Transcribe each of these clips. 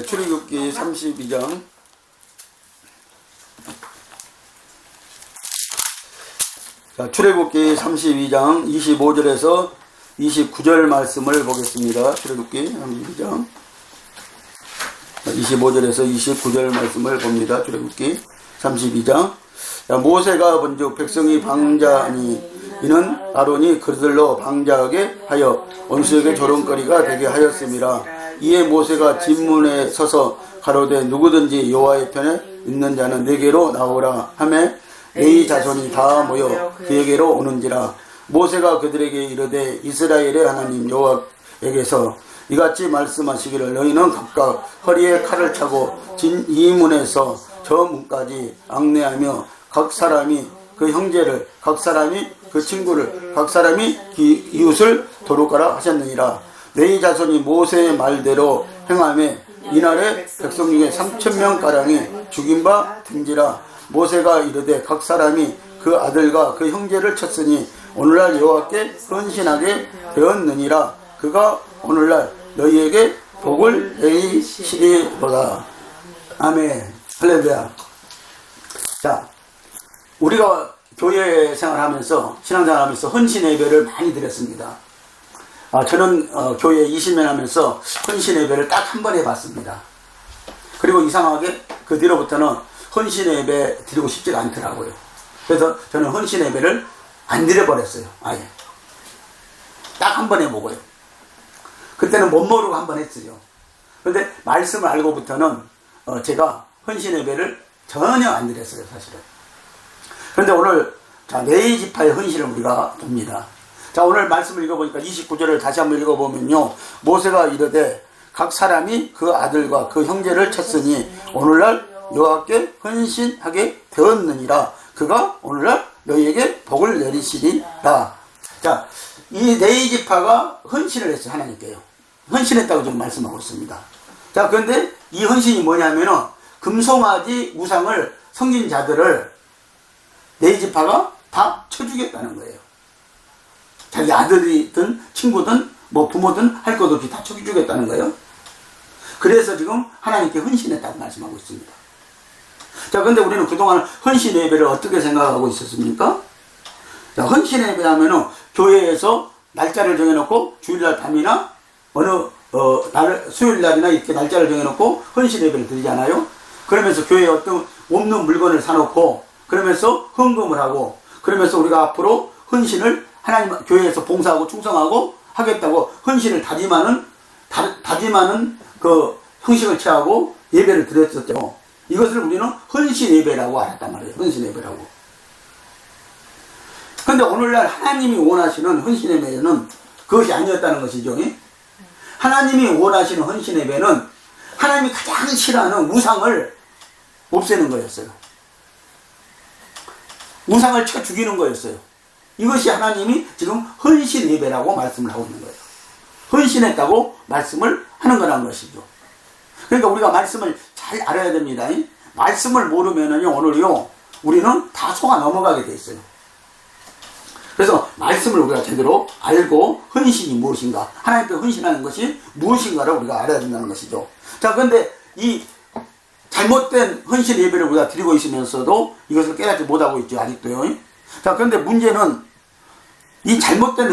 출애굽기 32장 출애굽기 32장 25절에서 29절 말씀을 보겠습니다. 출애굽기 32장 25절에서 29절 말씀을 봅니다. 출애굽기 32장. 모세가 본즉 백성이 방자하니 이는 아론이 그들로 방자하게 하여 원수에게 조롱거리가 되게 하였음이라. 이에 모세가 진문에 서서 가로되 누구든지 여호와의 편에 있는 자는 내게로 나오라 하매 레위 자손이 다 모여 그에게로 오는지라. 모세가 그들에게 이르되 이스라엘의 하나님 여호와에게서 이같이 말씀하시기를 너희는 각각 허리에 칼을 차고 진 이 문에서 저 문까지 앙내하며 각 사람이 그 형제를, 각 사람이 그 친구를, 각 사람이 이웃을 도로가라 하셨느니라. 레위 자손이 모세의 말대로 행하며 이날에 백성 중에 3,000명가량이 죽인 바 된지라. 모세가 이르되 각 사람이 그 아들과 그 형제를 쳤으니 오늘날 여호와께 헌신하게 되었느니라. 그가 오늘날 너희에게 복을 내리시리로다. 아멘. 할렐루야. 자, 우리가 교회 생활하면서 신앙생활하면서 헌신 예배를 많이 드렸습니다. 저는 교회 20년 하면서 헌신 예배를 딱 한 번 해봤습니다. 그리고 이상하게 그 뒤로부터는 헌신 예배 드리고 싶지가 않더라고요. 그래서 저는 헌신 예배를 안 드려버렸어요. 아예. 딱 한 번 해보고요. 그때는 못 모르고 한 번 했어요. 그런데 말씀을 알고부터는 제가 헌신 예배를 전혀 안 드렸어요, 사실은. 그런데 오늘 레위 지파의 헌신을 우리가 봅니다. 자, 오늘 말씀을 읽어보니까 29절을 다시 한번 읽어보면요, 모세가 이르되 각 사람이 그 아들과 그 형제를 쳤으니 오늘날 여호와께 헌신하게 되었느니라. 그가 오늘날 너희에게 복을 내리시리라. 자, 이 레위 지파가 헌신을 했어요, 하나님께요. 헌신했다고 지금 말씀하고 있습니다. 자, 그런데 이 헌신이 뭐냐면은 금송아지 우상을 섬긴 자들을 레위 지파가 다 쳐주겠다는 거예요. 자기 아들이든 친구든 뭐 부모든 할 것 없이 다 쳐주겠다는 거예요. 그래서 지금 하나님께 헌신했다고 말씀하고 있습니다. 자, 근데 우리는 그동안 헌신 예배를 어떻게 생각하고 있었습니까? 자, 헌신 예배 하면은 교회에서 날짜를 정해놓고 주일날 밤이나 수요일날이나 이렇게 날짜를 정해놓고 헌신 예배를 드리잖아요. 그러면서 교회에 어떤 없는 물건을 사놓고 그러면서 헌금을 하고 그러면서 우리가 앞으로 헌신을 하나님 교회에서 봉사하고 충성하고 하겠다고 헌신을 다짐하는 그 형식을 취하고 예배를 드렸었죠. 이것을 우리는 헌신 예배라고 알았단 말이에요. 헌신 예배라고. 그런데 오늘날 하나님이 원하시는 헌신 예배는 그것이 아니었다는 것이죠. 하나님이 원하시는 헌신 예배는 하나님이 가장 싫어하는 우상을 없애는 거였어요. 우상을 쳐 죽이는 거였어요. 이것이 하나님이 지금 헌신 예배라고 말씀을 하고 있는 거예요. 헌신했다고 말씀을 하는 거라는 것이죠. 그러니까 우리가 말씀을 잘 알아야 됩니다. 말씀을 모르면은요, 오늘요, 우리는 다 속아 넘어가게 돼 있어요. 그래서 말씀을 우리가 제대로 알고 헌신이 무엇인가, 하나님께 헌신하는 것이 무엇인가를 우리가 알아야 된다는 것이죠. 자, 그런데 이 잘못된 헌신 예배를 우리가 드리고 있으면서도 이것을 깨닫지 못하고 있죠, 아직도요. 자, 그런데 문제는 이 잘못된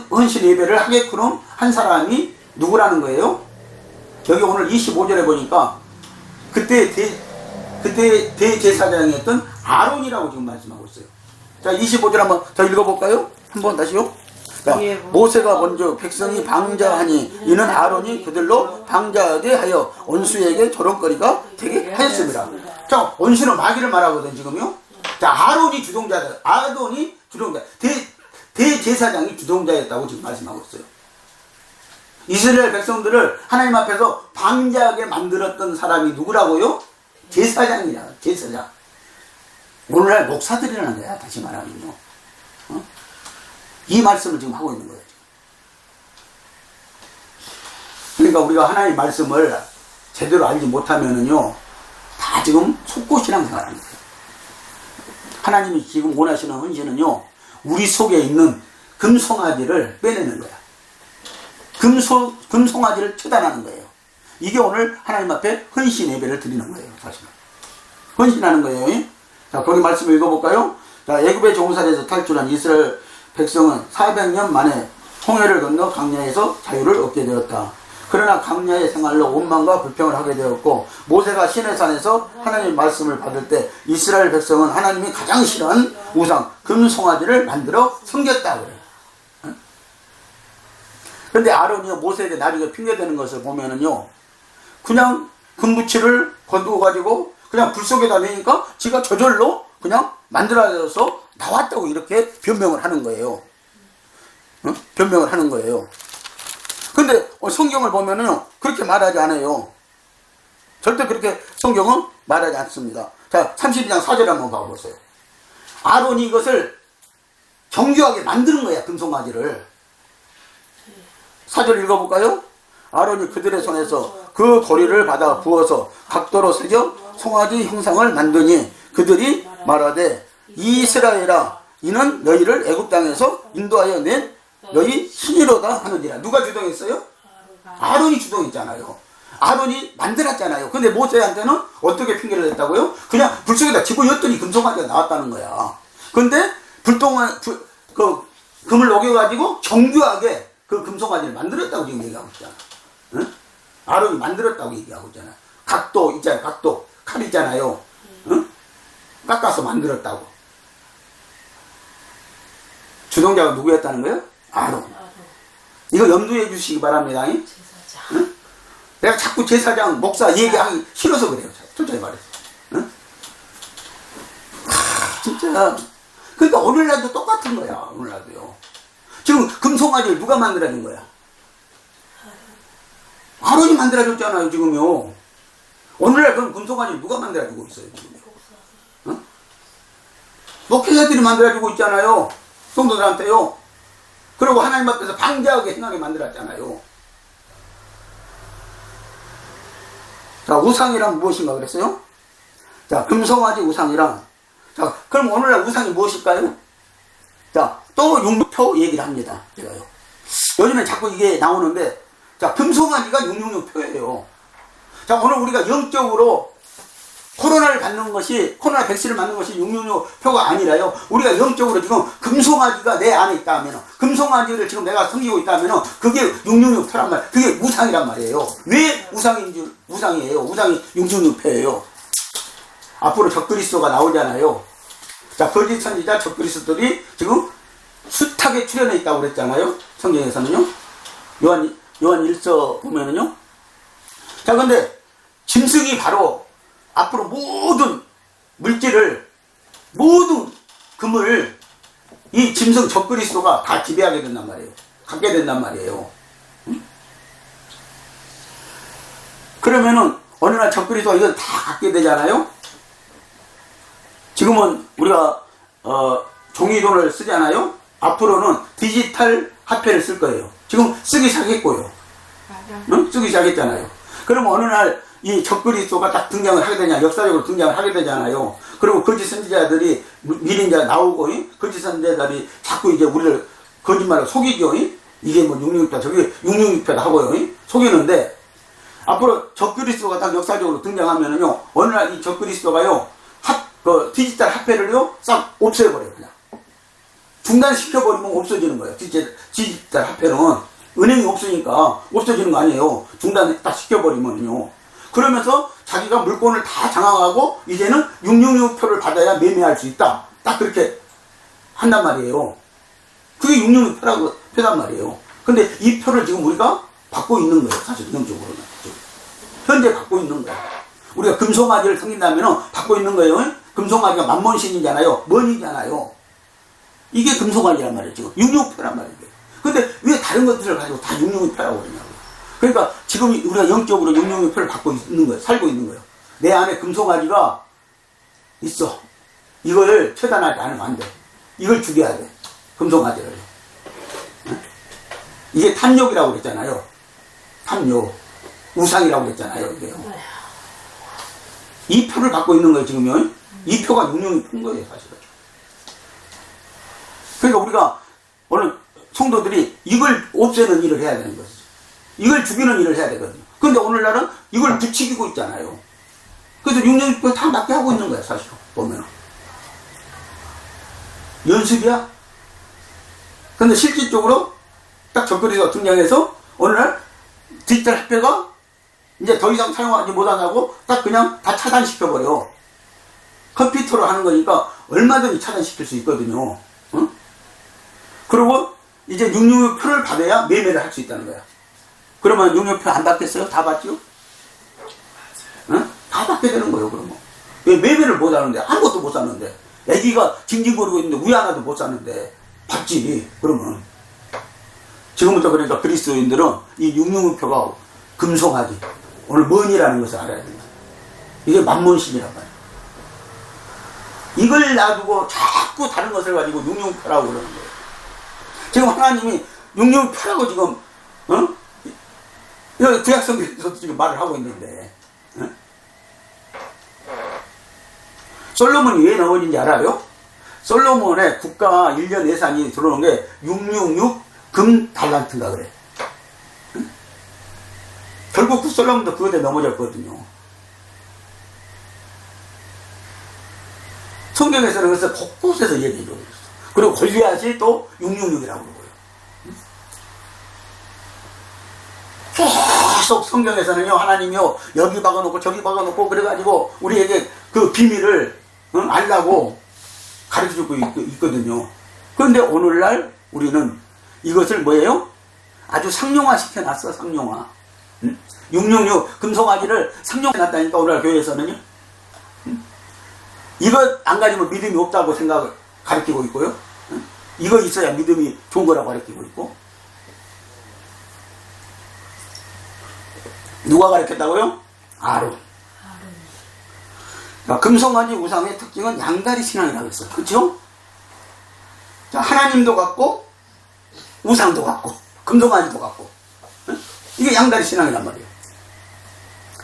헌신 예배를 하게끔 한 사람이 누구라는 거예요? 여기 오늘 25절에 보니까 그때 대제사장이었던 아론이라고 지금 말씀하고 있어요. 자, 25절 한번 더 읽어볼까요? 한번 다시요. 자, 모세가 먼저 백성이 방자하니 이는 아론이 그들로 방자하게 하여 원수에게 조롱거리가 되게 하였습니다. 자, 원수는 마귀를 말하거든 지금요. 자, 아론이 주동자다. 아론이 주동자. 대제사장이 주동자였다고 지금 말씀하고 있어요. 이스라엘 백성들을 하나님 앞에서 방자하게 만들었던 사람이 누구라고요? 제사장이야, 제사장. 오늘날 목사들이라는 거야, 다시 말하면요. 이 말씀을 지금 하고 있는 거예요. 그러니까 우리가 하나님의 말씀을 제대로 알지 못하면은요, 다 지금 속고신앙 생활하는 거예요. 하나님이 지금 원하시는 헌신은요, 우리 속에 있는 금송아지를 빼내는 거야. 금송아지를 처단하는 거예요. 이게 오늘 하나님 앞에 헌신 예배를 드리는 거예요. 사실은 헌신하는 거예요. 자, 거기 말씀을 읽어볼까요? 자, 애굽의 종살에서 탈출한 이스라엘 백성은 400년 만에 홍해를 건너 광야에서 자유를 얻게 되었다. 그러나 광야의 생활로 원망과 불평을 하게 되었고, 모세가 시내산에서 하나님의 말씀을 받을 때 이스라엘 백성은 하나님이 가장 싫어하는 우상 금송아지를 만들어 섬겼다 그래요. 그런데 아론이요 모세에게 나중에 핑계대는 것을 보면은요, 그냥 금붙이를 거두어 가지고 그냥 불 속에다 내니까 지가 저절로 그냥 만들어져서 나왔다고 이렇게 변명을 하는 거예요. 변명을 하는 거예요. 근데 성경을 보면은 그렇게 말하지 않아요. 절대 그렇게 성경은 말하지 않습니다. 자, 32장 4절 한번 봐보세요. 아론이 이것을 정교하게 만드는 거야, 금송아지를. 4절 읽어볼까요? 아론이 그들의 손에서 그 고리를 받아 부어서 각도로 새겨 송아지 형상을 만드니 그들이 말하되 이스라엘아, 이는 너희를 애굽 땅에서 인도하여 낸 너희 신이로다 하느니라. 누가 주동했어요? 아론이 주동했잖아요. 아론이 만들었잖아요. 근데 모세한테는 어떻게 핑계를 냈다고요? 그냥 불 속에다 집어넣었더니 금송아지가 나왔다는 거야. 근데 금을 녹여가지고 정교하게 그 금송아지를 만들었다고 지금 얘기하고 있잖아. 응? 아론이 만들었다고 얘기하고 있잖아. 각도 있잖아요. 각도 칼 있잖아요. 응? 깎아서 만들었다고. 주동자가 누구였다는 거예요? 아론. 이거 염두해 주시기 바랍니다. 응? 내가 자꾸 제사장, 목사 얘기하기 싫어서 그래요. 솔직히 말해서. 응? 진짜. 그러니까 오늘날도 똑같은 거야. 오늘날도요. 지금 금송아지를 누가 만들어준 거야? 아론이 만들어줬잖아요. 지금요. 오늘날 그럼 금송아지를 누가 만들어주고 있어요? 지금요. 응? 목회자들이 만들어주고 있잖아요. 성도들한테요. 그리고 하나님 앞에서 방자하게 행하게 만들었잖아요. 자, 우상이란 무엇인가 그랬어요? 자, 금송아지 우상이란. 자, 그럼 오늘날 우상이 무엇일까요? 자, 또 육육표 얘기를 합니다. 제가요. 요즘에 자꾸 이게 나오는데, 자, 금송아지가 666표예요. 자, 오늘 우리가 영적으로 코로나 백신을 맞는 것이 666표가 아니라요. 우리가 영적으로 지금 금송아지가 내 안에 있다면, 금송아지를 지금 내가 섬기고 있다면, 그게 666표란 말이에요. 그게 우상이란 말이에요. 왜 우상이에요? 우상이 666표예요. 앞으로 적그리스도가 나오잖아요. 자, 거짓 선지자 적그리스도들이 지금 숱하게 출현해 있다고 그랬잖아요. 성경에서는요. 요한 1서 보면은요. 자, 근데 짐승이 바로 앞으로 모든 물질을, 모든 금을 이 짐승 적그리스도가 다 지배하게 된단 말이에요. 갖게 된단 말이에요. 응? 그러면은 어느 날 적그리스도가 이걸 다 갖게 되잖아요. 지금은 우리가 종이돈을 쓰잖아요. 앞으로는 디지털 화폐를 쓸 거예요. 지금 쓰기 시작했고요. 응? 쓰기 시작했잖아요. 그럼 어느 날 이 적그리스도가 딱 등장을 하게 되냐, 역사적으로 등장을 하게 되잖아요. 그리고 거짓 선지자들이 미린자 나오고, 거짓 선지자들이 자꾸 이제 우리를 거짓말로 속이죠. 이게 뭐 666표, 저게 666표다 하고요. 속이는데, 앞으로 적그리스도가 딱 역사적으로 등장하면은요, 어느 날 이 적그리스도가요, 디지털 화폐를요, 싹 없애버려요, 그냥. 중단시켜버리면 없어지는 거예요. 디지털 화폐는. 은행이 없으니까 없어지는 거 아니에요. 중단 딱 시켜버리면요. 그러면서 자기가 물건을 다 장악하고 이제는 666표를 받아야 매매할 수 있다. 딱 그렇게 한단 말이에요. 그게 666표란 말이에요. 근데 이 표를 지금 우리가 받고 있는 거예요. 사실 영적으로는. 현재 받고 있는 거예요. 우리가 금송아지를 섬긴다면 받고 있는 거예요. 금송아지가 만몬신이잖아요. 먼이잖아요. 이게 금송아지란 말이에요. 지금 666표란 말이에요. 근데 왜 다른 것들을 가지고 다 666표라고 그러냐고요. 그러니까 지금 우리가 영적으로 666표를 받고 있는 거예요. 살고 있는 거예요. 내 안에 금송아지가 있어. 이걸 처단하지 않으면 안 돼. 이걸 죽여야 돼. 금송아지를. 이게 탐욕이라고 그랬잖아요. 탐욕. 우상이라고 그랬잖아요. 이게요. 이 표를 갖고 있는 거예요. 지금요. 이 표가 666표인 거예요. 사실은. 그러니까 우리가 오늘 성도들이 이걸 없애는 일을 해야 되는 거죠. 이걸 죽이는 일을 해야 되거든요. 근데 오늘날은 이걸 부추기고 있잖아요. 그래서 666표 다 맞게 하고 있는 거야, 사실. 보면. 연습이야. 근데 실질적으로 딱 적거리가 등장해서 오늘날 디지털 학교가 이제 더 이상 사용하지 못하냐고 딱 그냥 다 차단시켜버려. 컴퓨터로 하는 거니까 얼마든지 차단시킬 수 있거든요. 응? 그리고 이제 666표를 받아야 매매를 할 수 있다는 거야. 그러면 666표 안 받겠어요? 다 받죠? 응? 다 받게 되는 거예요, 그러면. 왜 매매를 못 하는데, 아무것도 못 사는데, 애기가 징징거리고 있는데, 우유 하나도 못 사는데, 받지, 그러면. 지금부터 그러니까 그리스도인들은 이 666표가 금송아지, 오늘 뭔이라는 것을 알아야 됩니다. 이게 만몬신이란 말이에요. 이걸 놔두고 자꾸 다른 것을 가지고 666표라고 그러는 거예요. 지금 하나님이 666표라고 지금, 이거 구약성경에서도 지금 말을 하고 있는데, 솔로몬이 왜 나오는지 알아요? 솔로몬의 국가 1년 예산이 들어오는 게 666 금 달란트인가 그래. 결국 그 솔로몬도 그것에 넘어졌거든요. 성경에서는 그래서 곳곳에서 얘기해주고 있어. 그리고 골리앗이 또 666이라고 그러고요. 계속 성경에서는요, 하나님이요, 여기 박아놓고 저기 박아놓고 그래가지고 우리에게 그 비밀을 알라고 가르쳐주고 있거든요. 그런데 오늘날 우리는 이것을 뭐예요? 아주 상용화 시켜놨어, 상용화. 666 금송아지를 상용해놨다니까, 오늘날 교회에서는요. 이거 안 가지면 믿음이 없다고 생각을 가르치고 있고요. 이거 있어야 믿음이 좋은 거라고 가르치고 있고. 누가 가르쳤다고요? 아론. 자, 금송아지 우상의 특징은 양다리 신앙이라고 했어요. 그렇죠? 자, 하나님도 같고 우상도 같고 금송아지도 같고. 이게 양다리 신앙이란 말이에요.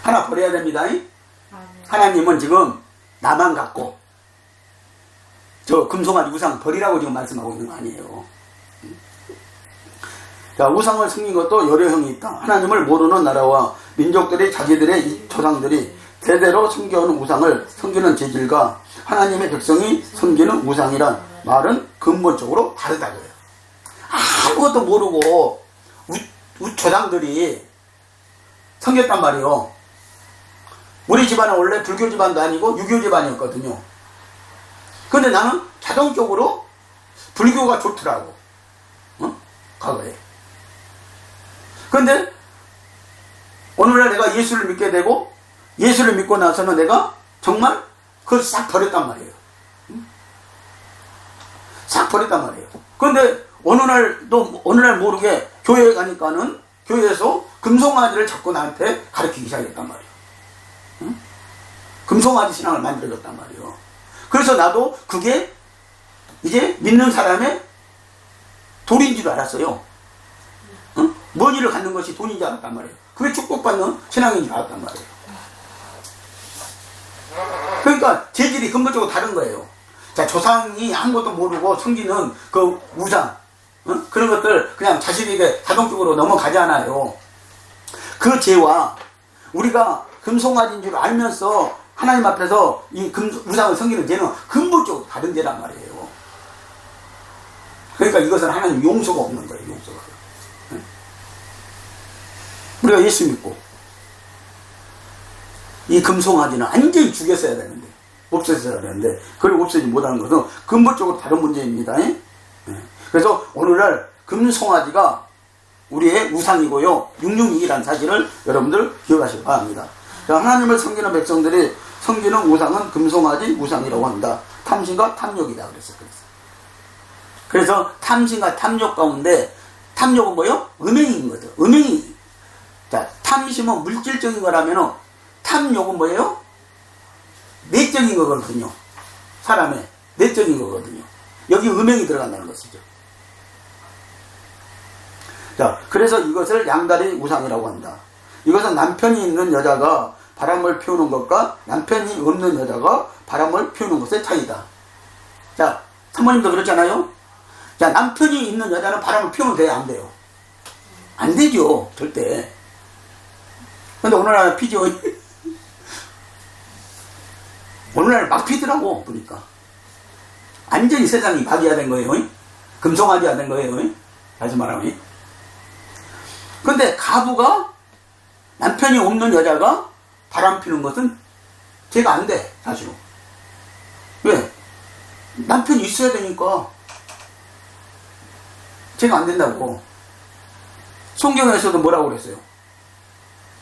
하나 버려야 됩니다. 하나님은 지금 나만 갖고 저 금송아지 우상 버리라고 지금 말씀하고 있는 거 아니에요. 자, 우상을 섬긴 것도 여러 형이 있다. 하나님을 모르는 나라와 민족들이 자기들의 조상들이 대대로 섬겨오는 우상을 섬기는 재질과 하나님의 백성이 섬기는 우상이란 말은 근본적으로 다르다 그래요. 아무것도 모르고 조상들이 섬겼단 말이에요. 우리 집안은 원래 불교 집안도 아니고 유교 집안이었거든요. 근데 나는 자동적으로 불교가 좋더라고. 과거에. 근데 오늘날 내가 예수를 믿게 되고 예수를 믿고 나서는 내가 정말 그걸 싹 버렸단 말이에요. 싹 버렸단 말이에요. 근데 어느 날 모르게 교회에 가니까는 교회에서 금송아지를 자꾸 나한테 가르치기 시작했단 말이에요. 금송아지 신앙을 만들어줬단 말이에요. 그래서 나도 그게 이제 믿는 사람의 돌인 줄 알았어요. 머니를 갖는 것이 돈인 줄 알았단 말이에요. 그게 축복받는 신앙인 줄 알았단 말이에요. 그러니까 재질이 근본적으로 다른 거예요. 자, 조상이 아무것도 모르고 섬기는 그 우상, 그런 것들 그냥 자신에게 자동적으로 넘어가잖아요. 그 죄와 우리가 금송아지인 줄 알면서 하나님 앞에서 이 우상을 섬기는 죄는 근본적으로 다른 죄란 말이에요. 그러니까 이것은 하나님 용서가 없는 거예요. 용서가. 우리가 예수 믿고 이 금송아지는 완전히 죽였어야 되는데, 없애서야 되는데 그걸 없애지 못하는 것은 근본적으로 다른 문제입니다. 그래서 오늘날 금송아지가 우리의 우상이고요, 666이라는 사실을 여러분들 기억하시기 바랍니다. 하나님을 섬기는 백성들이 섬기는 우상은 금송아지 우상이라고 한다. 탐심과 탐욕이다 그랬어요. 그래서 탐심과 탐욕 가운데 탐욕은 뭐요? 음행인 거죠. 음행이. 자, 탐심은 물질적인 거라면 탐욕은 뭐예요? 내적인 거거든요. 사람의 내적인 거거든요. 여기 음행이 들어간다는 것이죠. 자, 그래서 이것을 양다리 우상이라고 한다. 이것은 남편이 있는 여자가 바람을 피우는 것과 남편이 없는 여자가 바람을 피우는 것의 차이다. 자, 사모님도 그렇잖아요. 자, 남편이 있는 여자는 바람을 피우면 돼요, 안 돼요? 안 되죠, 절대. 근데 오늘날 피죠. 오늘날 막 피더라고, 보니까. 완전히 세상이 박이화된 거예요. 금송아지화된 거예요. 다시 말하면. 근데 가부가 남편이 없는 여자가 바람 피는 것은 죄가 안 돼, 사실은. 왜? 남편이 있어야 되니까 죄가 안 된다고. 성경에서도 뭐라고 그랬어요?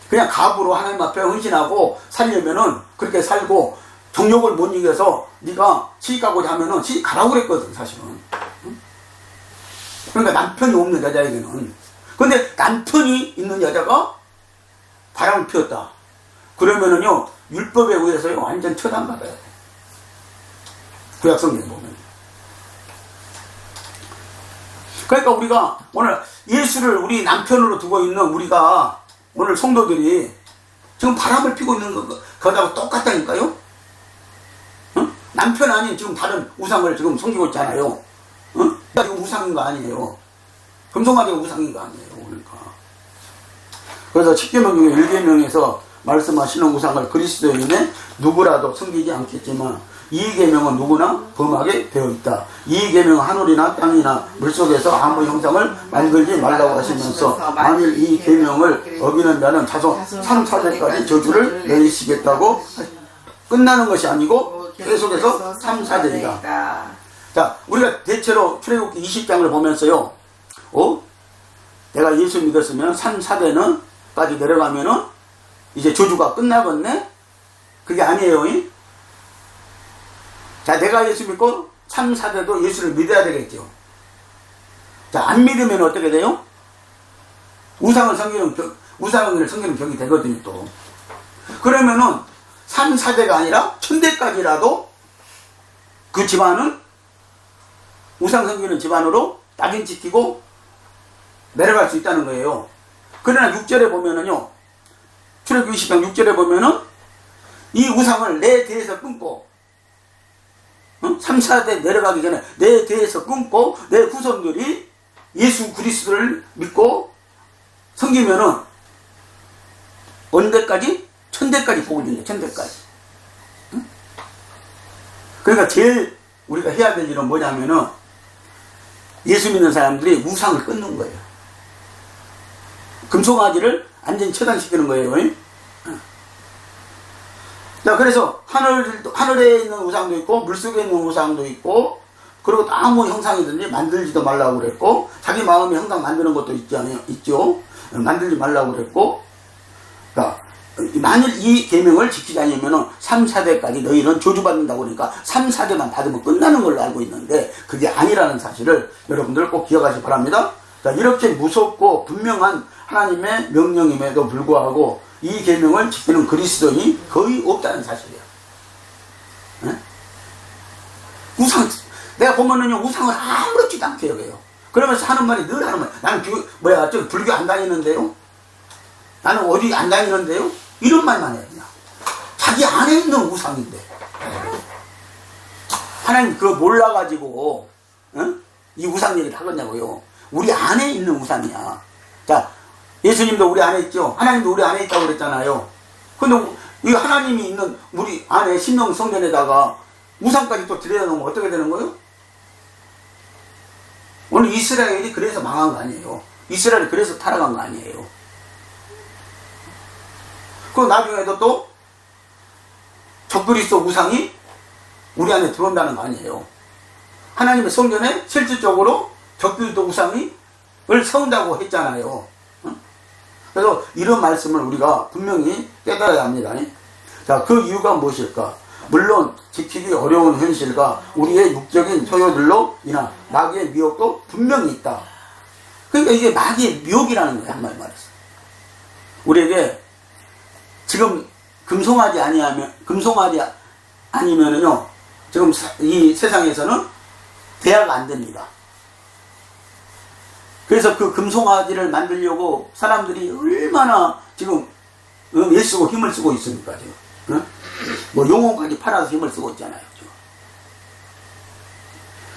그냥 가부로 하나님 앞에 헌신하고 살려면은 그렇게 살고 정욕을 못 이겨서 네가 시집가고자 하면은 시집가라고 그랬거든, 사실은. 그러니까 남편이 없는 여자에게는. 근데 남편이 있는 여자가 바람을 피웠다. 그러면은요, 율법에 의해서요, 완전 처단받아야 돼. 구약성경에 보면. 그러니까 우리가 오늘 예수를 우리 남편으로 두고 있는 우리가 오늘 성도들이 지금 바람을 피고 있는 거하고 똑같다니까요? 응? 남편 아닌 지금 다른 우상을 지금 섬기고 있잖아요. 응? 지금 우상인 거 아니에요. 금송아지가 우상인 거 아니에요. 그러니까. 그래서 10계명 중에 1계명에서 말씀하시는 우상을 그리스도인의 누구라도 섬기지 않겠지만 2계명은 누구나 범하게 되어 있다. 2계명은 하늘이나 땅이나 물속에서 아무 형상을 만들지 말라고 하시면서 만일 이 계명을 어기는 자는 자손 3, 4대까지 저주를 내리시겠다고 끝나는 것이 아니고 계속해서 3, 4대이다. 자, 우리가 대체로 출애굽기 20장을 보면서요, 내가 예수 믿었으면 3, 4대는 까지 내려가면은 이제 저주가 끝나겠네? 그게 아니에요. 자, 내가 예수 믿고 3, 4대도 예수를 믿어야 되겠죠. 자, 안 믿으면 어떻게 돼요? 우상을 섬기는 격이 되거든요, 또. 그러면은 3, 4대가 아니라 1000대까지라도 그 집안은 우상 섬기는 집안으로 낙인 찍히고 내려갈 수 있다는 거예요. 그러나 6절에 보면은요, 출애굽기 20장 6절에 보면은 이 우상을 내 대에서 끊고 3, 4대 내려가기 전에 내 대에서 끊고 내 후손들이 예수 그리스도를 믿고 섬기면은 언제까지? 1000대까지 복을 준대. 1000대까지. 그러니까 제일 우리가 해야 될 일은 뭐냐면은 예수 믿는 사람들이 우상을 끊는 거예요. 금송아지를 완전히 처단시키는 거예요. 자, 그래서 하늘에 있는 우상도 있고 물속에 있는 우상도 있고, 그리고 아무 형상이든지 만들지도 말라고 그랬고, 자기 마음의 형상 만드는 것도 있죠. 만들지 말라고 그랬고, 자, 만일 이 계명을 지키지 않으면 3, 4대까지 너희는 저주받는다고 그러니까 3, 4대만 받으면 끝나는 걸로 알고 있는데 그게 아니라는 사실을 여러분들 꼭 기억하시기 바랍니다. 자, 이렇게 무섭고 분명한 하나님의 명령임에도 불구하고 이 계명을 지키는 그리스도인이 거의 없다는 사실이야. 네? 내가 보면은요, 우상을 아무렇지도 않게 여겨요. 그러면서 하는 말이 늘 하는 말. 나는 불교 안 다니는데요? 나는 어디 안 다니는데요? 이런 말만 해요, 그냥. 자기 안에 있는 우상인데. 하나님 그거 몰라가지고, 이 우상 얘기를 하겠냐고요. 우리 안에 있는 우상이야. 자, 예수님도 우리 안에 있죠? 하나님도 우리 안에 있다고 그랬잖아요. 근데 이 하나님이 있는 우리 안에 신령 성전에다가 우상까지 또 들여다놓으면 어떻게 되는 거예요? 오늘 이스라엘이 그래서 망한 거 아니에요. 이스라엘이 그래서 타락한 거 아니에요. 그리고 나중에도 또 적그리스도 우상이 우리 안에 들어온다는 거 아니에요. 하나님의 성전에 실질적으로 적그리스도 우상을 세운다고 했잖아요. 그래서 이런 말씀을 우리가 분명히 깨달아야 합니다. 자, 그 이유가 무엇일까? 물론 지키기 어려운 현실과 우리의 육적인 소요들로 인한 마귀의 미혹도 분명히 있다. 그러니까 이게 마귀의 미혹이라는 거예요. 한마디 말해서. 우리에게 지금 금송아지 아니면은요, 지금 이 세상에서는 대화가 안 됩니다. 그래서 그 금송아지를 만들려고 사람들이 얼마나 지금 애쓰고 힘을 쓰고 있습니까, 지금. 뭐 영혼까지 팔아서 힘을 쓰고 있잖아요, 지금.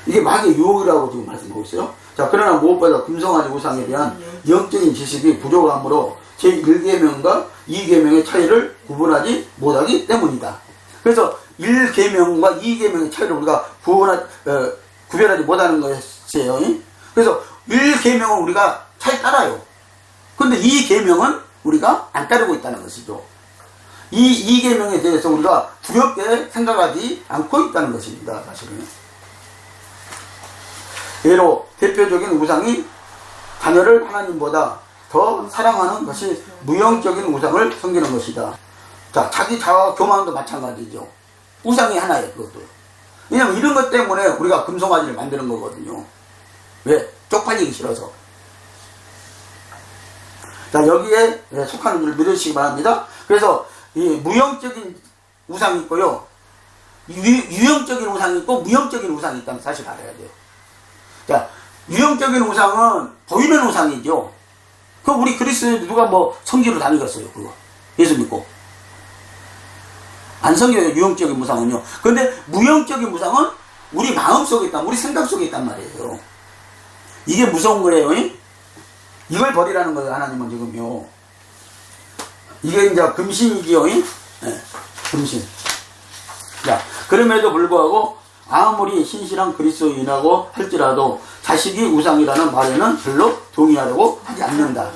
이게 마귀의 유혹이라고 지금 말씀하고 있어요. 자, 그러나 무엇보다 금송아지 우상에 대한 영적인 지식이 부족함으로 제1계명과 2계명의 차이를 구분하지 못하기 때문이다. 그래서 1계명과 2계명의 차이를 우리가 구별하지 못하는 것이에요. 그래서 1계명은 우리가 잘 따라요. 근데 2계명은 우리가 안 따르고 있다는 것이죠. 이 2계명에 대해서 우리가 두렵게 생각하지 않고 있다는 것입니다. 사실은. 예로 대표적인 우상이 자녀를 하나님보다 더 사랑하는 것이 무형적인 우상을 섬기는 것이다. 자, 자기 자아 교만도 마찬가지죠. 우상이 하나예요, 그것도. 왜냐면 이런 것 때문에 우리가 금송아지를 만드는 거거든요. 왜? 쪽팔리기 싫어서. 자, 여기에 속하는 줄 믿으시기 바랍니다. 그래서 이 무형적인 우상이 있고요. 유형적인 우상이 있고 무형적인 우상이 있다는 사실 알아야 돼요. 자, 유형적인 우상은 보이는 우상이죠. 그 우리 그리스도인 누가 뭐 성기로 다니겠어요, 그거. 예수 믿고. 안 성겨요, 유형적인 우상은요. 근데 무형적인 우상은 우리 마음 속에 있다, 우리 생각 속에 있단 말이에요. 이게 무서운 거예요. 이걸 버리라는 거예요, 하나님은 지금요. 이게 이제 금신이지요. 네, 금신. 자, 그럼에도 불구하고 아무리 신실한 그리스도인이라고 할지라도 자식이 우상이라는 말에는 별로 동의하려고 하지 않는다.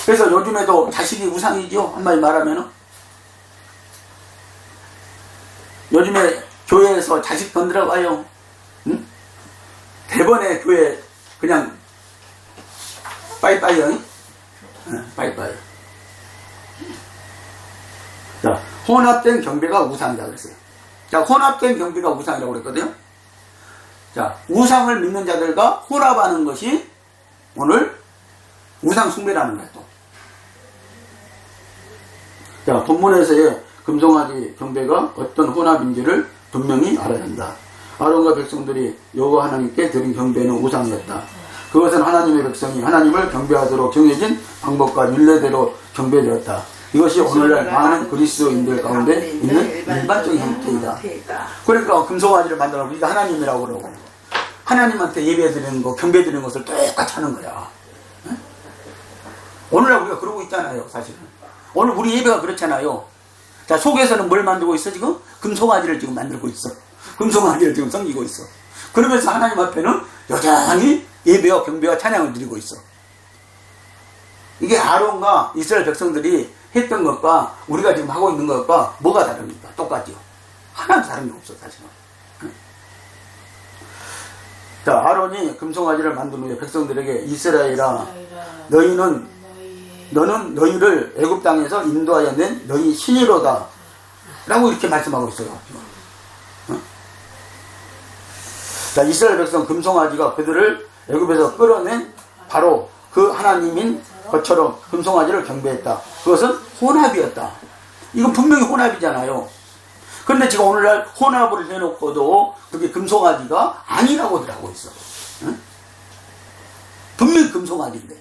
그래서 요즘에도 자식이 우상이죠. 한마디 말하면은. 요즘에 교회에서 자식 건드려봐요. 응? 대번에 교회 그냥 빠이빠이요. 빠이빠이. 자, 혼합된 경배가 우상이라고 그랬어요. 자, 혼합된 경배가 우상이라고 그랬거든요. 자, 우상을 믿는 자들과 혼합하는 것이 오늘 우상 숭배라는 거예요, 또. 자, 본문에서의 금송아지 경배가 어떤 혼합인지를 분명히 알아야 한다. 아론과 백성들이 여호와 하나님께 드린 경배는 우상이었다. 그것은 하나님의 백성이 하나님을 경배하도록 정해진 방법과 율례대로 경배되었다. 이것이 오늘날 많은 그리스도인들 가운데 있는 일반적인 형태이다. 그러니까 금송아지를 만들어 우리가 하나님이라고 그러고 하나님한테 예배드리는 거, 경배드리는 것을 똑같이 하는 거야. 응? 오늘날 우리가 그러고 있잖아요, 사실은. 오늘 우리 예배가 그렇잖아요. 자, 속에서는 뭘 만들고 있어, 지금? 금송아지를 지금 만들고 있어. 금송아지를 지금 섬기고 있어. 그러면서 하나님 앞에는 여전히 예배와 경배와 찬양을 드리고 있어. 이게 아론과 이스라엘 백성들이 했던 것과 우리가 지금 하고 있는 것과 뭐가 다릅니까? 똑같죠. 하나도 다른 게 없어, 사실은. 자, 아론이 금송아지를 만든 후에 백성들에게 이스라엘아, 너는 너희를 애굽 땅에서 인도하여 낸 너희 신이로다 라고 이렇게 말씀하고 있어요. 자, 이스라엘 백성 금송아지가 그들을 애굽에서 끌어낸 바로 그 하나님인 것처럼 금송아지를 경배했다. 그것은 혼합이었다. 이건 분명히 혼합이잖아요. 그런데 지금 오늘날 혼합을 해놓고도 그게 금송아지가 아니라고들 하고 있어. 응? 분명히 금송아지인데.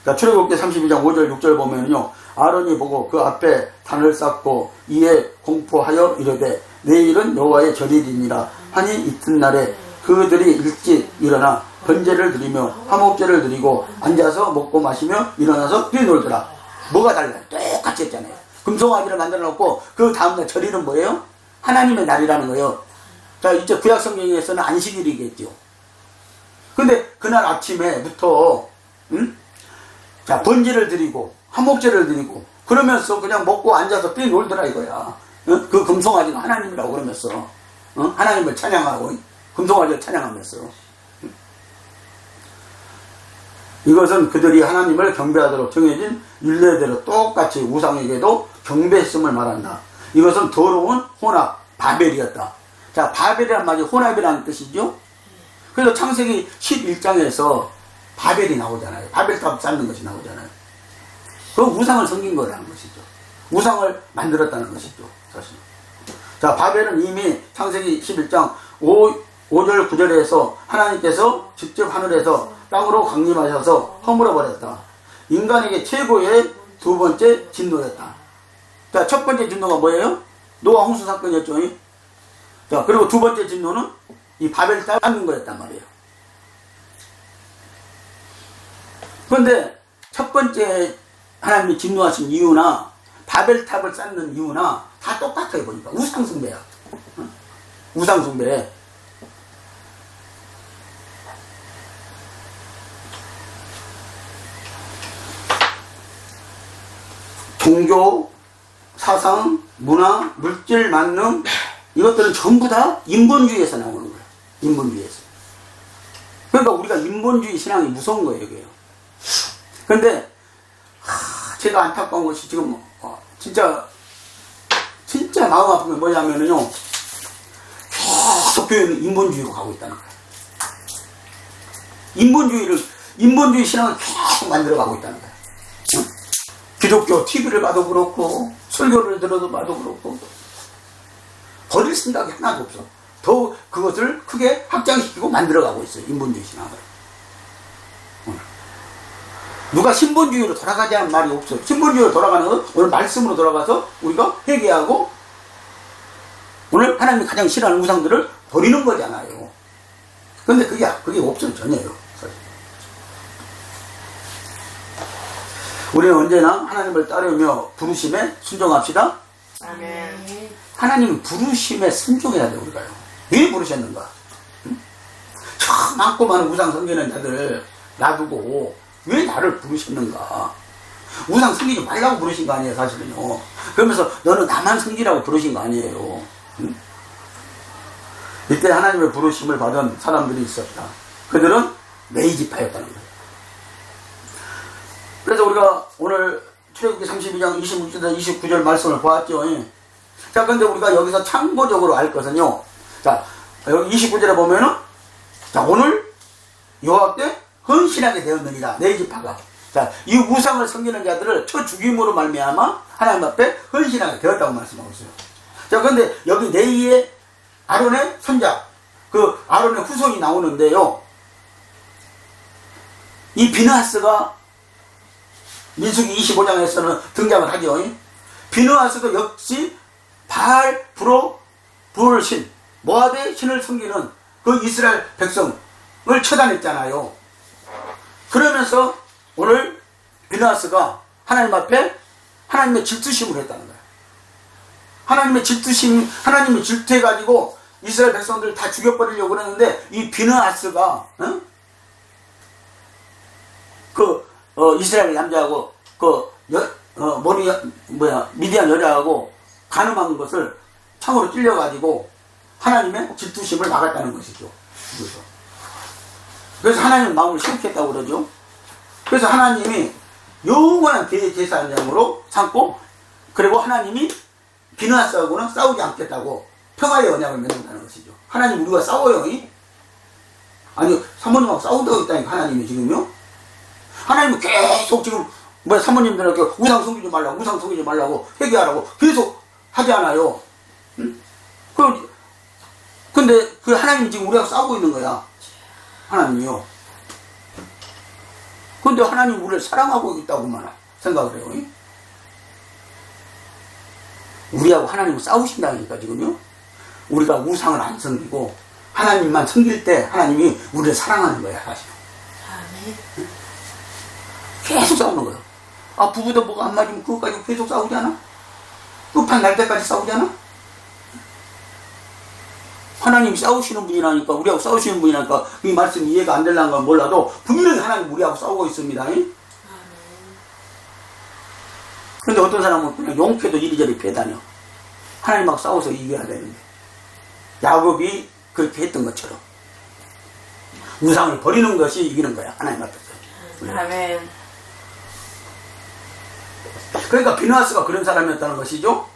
자, 출애굽기 32장 5절 6절 보면요, 아론이 보고 그 앞에 단을 쌓고 이에 공포하여 이르되 내일은 여호와의 절일이니라 하니 이튿날에 그들이 일찍 일어나 번제를 드리며 화목제를 드리고 앉아서 먹고 마시며 일어나서 뛰놀더라. 뭐가 달라요? 똑같이 했잖아요. 금송아지를 만들어 놓고 그 다음날 절일은 뭐예요? 하나님의 날이라는 거예요. 자, 이제 구약 성경에서는 안식일이겠죠. 근데 그날 아침에부터 자, 번제를 드리고 화목제를 드리고 그러면서 그냥 먹고 앉아서 뛰놀더라 이거야. 그 금송아지가 하나님이라고 그러면서 하나님을 찬양하고 금송아지를 찬양하면서 이것은 그들이 하나님을 경배하도록 정해진 율례대로 똑같이 우상에게도 경배했음을 말한다. 이것은 더러운 혼합, 바벨이었다. 자, 바벨이란 말이 혼합이라는 뜻이죠. 그래서 창세기 11장에서 바벨이 나오잖아요. 바벨탑 쌓는 것이 나오잖아요. 그 우상을 섬긴 거라는 것이죠. 우상을 만들었다는 것이죠, 사실. 자, 바벨은 이미 창세기 11장 5절 9절에서 하나님께서 직접 하늘에서 땅으로 강림하셔서 허물어버렸다. 인간에게 최고의 두 번째 진노였다. 자, 첫 번째 진노가 뭐예요? 노아 홍수 사건이었죠. 자, 그리고 두 번째 진노는 이 바벨 쌓는 거였단 말이에요. 그런데 첫 번째 하나님이 진노하신 이유나 바벨탑을 쌓는 이유나 다 똑같아요. 보니까 우상숭배야. 우상숭배. 종교, 사상, 문화, 물질, 만능 이것들은 전부 다 인본주의에서 나오는 거예요. 인본주의에서. 그러니까 우리가 인본주의 신앙이 무서운 거예요. 이게요. 그런데 제가 안타까운 것이 지금 진짜 마음 아픈 게 뭐냐면요, 계속 교회는 인본주의로 가고 있다는 거예요. 인본주의 신앙을 계속 만들어 가고 있다는 거예요. 응? 기독교 TV를 봐도 그렇고 설교를 들어도 봐도 그렇고 버릴 생각이 하나도 없어. 더 그것을 크게 확장시키고 만들어 가고 있어요. 인본주의 신앙을. 누가 신본주의로 돌아가자는 말이 없어요. 신본주의로 돌아가는 건 오늘 말씀으로 돌아가서 우리가 회개하고 오늘 하나님이 가장 싫어하는 우상들을 버리는 거잖아요. 근데 그게 없어요. 전혀요. 우리는 언제나 하나님을 따르며 부르심에 순종합시다. 아멘. 하나님 부르심에 순종해야 돼요. 우리가요. 왜 부르셨는가? 응? 저 많고 많은 우상 섬기는 자들 놔두고 왜 나를 부르셨는가? 우상 섬기지 말라고 부르신 거 아니에요, 사실은요. 그러면서 너는 나만 섬기라고 부르신 거 아니에요. 응? 이때 하나님의 부르심을 받은 사람들이 있었다. 그들은 메이지파였다는 거예요. 그래서 우리가 오늘 출애굽기 32장 26절에서 29절 말씀을 보았죠. 자, 근데 우리가 여기서 참고적으로 알 것은요. 자, 여기 29절에 보면은, 자, 오늘 여호와께 헌신하게 되었느니라. 메이지파가. 자, 이 우상을 섬기는 자들을 쳐 죽임으로 말미암아 하나님 앞에 헌신하게 되었다고 말씀하고 있어요. 자, 근데 여기 레위의 아론의 손자, 그 아론의 후손이 나오는데요. 이 비느하스가 민수기 25장에서는 등장을 하죠. 비느하스도 역시 바알, 불 신, 모압의 신을 섬기는 그 이스라엘 백성을 처단했잖아요. 그러면서 오늘 비느하스가 하나님 앞에 하나님의 질투심을 했다는 거예요. 하나님의 질투해가지고 이스라엘 백성들 다 죽여버리려고 그랬는데 이 비느하스가 이스라엘 남자하고 미디안 여자하고 간음한 것을 창으로 찔려가지고 하나님의 질투심을 막았다는 것이죠. 그래서 하나님 마음을 시원했다고 그러죠. 그래서 하나님이 영원한 대제사장으로 삼고, 그리고 하나님이 비느하스하고는 싸우지 않겠다고 평화의 언약을 맺는다는 것이죠. 하나님 우리가 싸워요. 아니 사모님하고 싸운다고 했다니까 하나님이 지금요. 하나님은 계속 지금 사모님들한테 우상 섬기지 말라고 회개하라고 계속 하지 않아요. 응? 근데 그 하나님이 지금 우리하고 싸우고 있는 거야. 하나님이요. 근데 하나님 우리를 사랑하고 있다고만 생각을 해요. 우리하고 하나님은 싸우신다니까 지금요. 우리가 우상을 안 섬기고 하나님만 섬길 때 하나님이 우리를 사랑하는 거야 사실. 아멘. 계속 싸우는 거예요. 아, 부부도 뭐가 안 맞으면 그거 가지고 계속 싸우지 않아? 끝판 날 때까지 싸우지 않아? 하나님이 싸우시는 분이라니까, 우리하고 싸우시는 분이라니까, 이 말씀 이해가 안 되려는 건 몰라도 분명히 하나님 우리하고 싸우고 있습니다. 그런데 어떤 사람은 그냥 용패도 이리저리 패다녀. 하나님하고 싸워서 이겨야 되는데. 야곱이 그렇게 했던 것처럼. 우상을 버리는 것이 이기는 거야, 하나님 앞에서. 아멘. 그러니까 비느하스가 그런 사람이었다는 것이죠.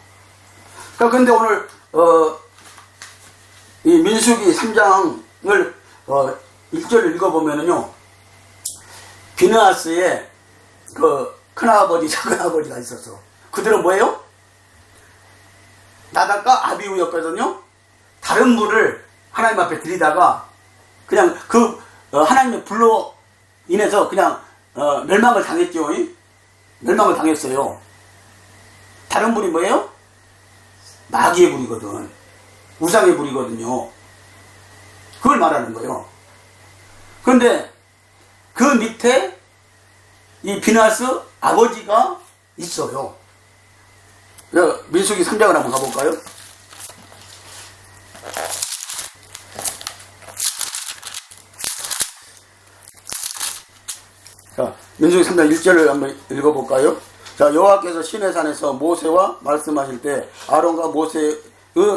그런데 오늘 이 민수기 3장을 1절을 읽어보면은요, 비느하스의 그 큰아버지, 작은아버지가 있었어. 그들은 뭐예요? 나단과 아비후였거든요. 다른 불을 하나님 앞에 들이다가 그냥 하나님의 불로 인해서 그냥 멸망을 당했죠. 멸망을 당했어요. 다른 불이 뭐예요? 마귀의 불이거든. 우상의 불이거든요. 그걸 말하는 거예요. 그런데 그 밑에 이 비느하스 아버지가 있어요. 민수기 3장을 한번 가볼까요? 자, 민수기 3장 1절을 한번 읽어볼까요? 자, 여호와께서 시내산에서 모세와 말씀하실 때 아론과 모세의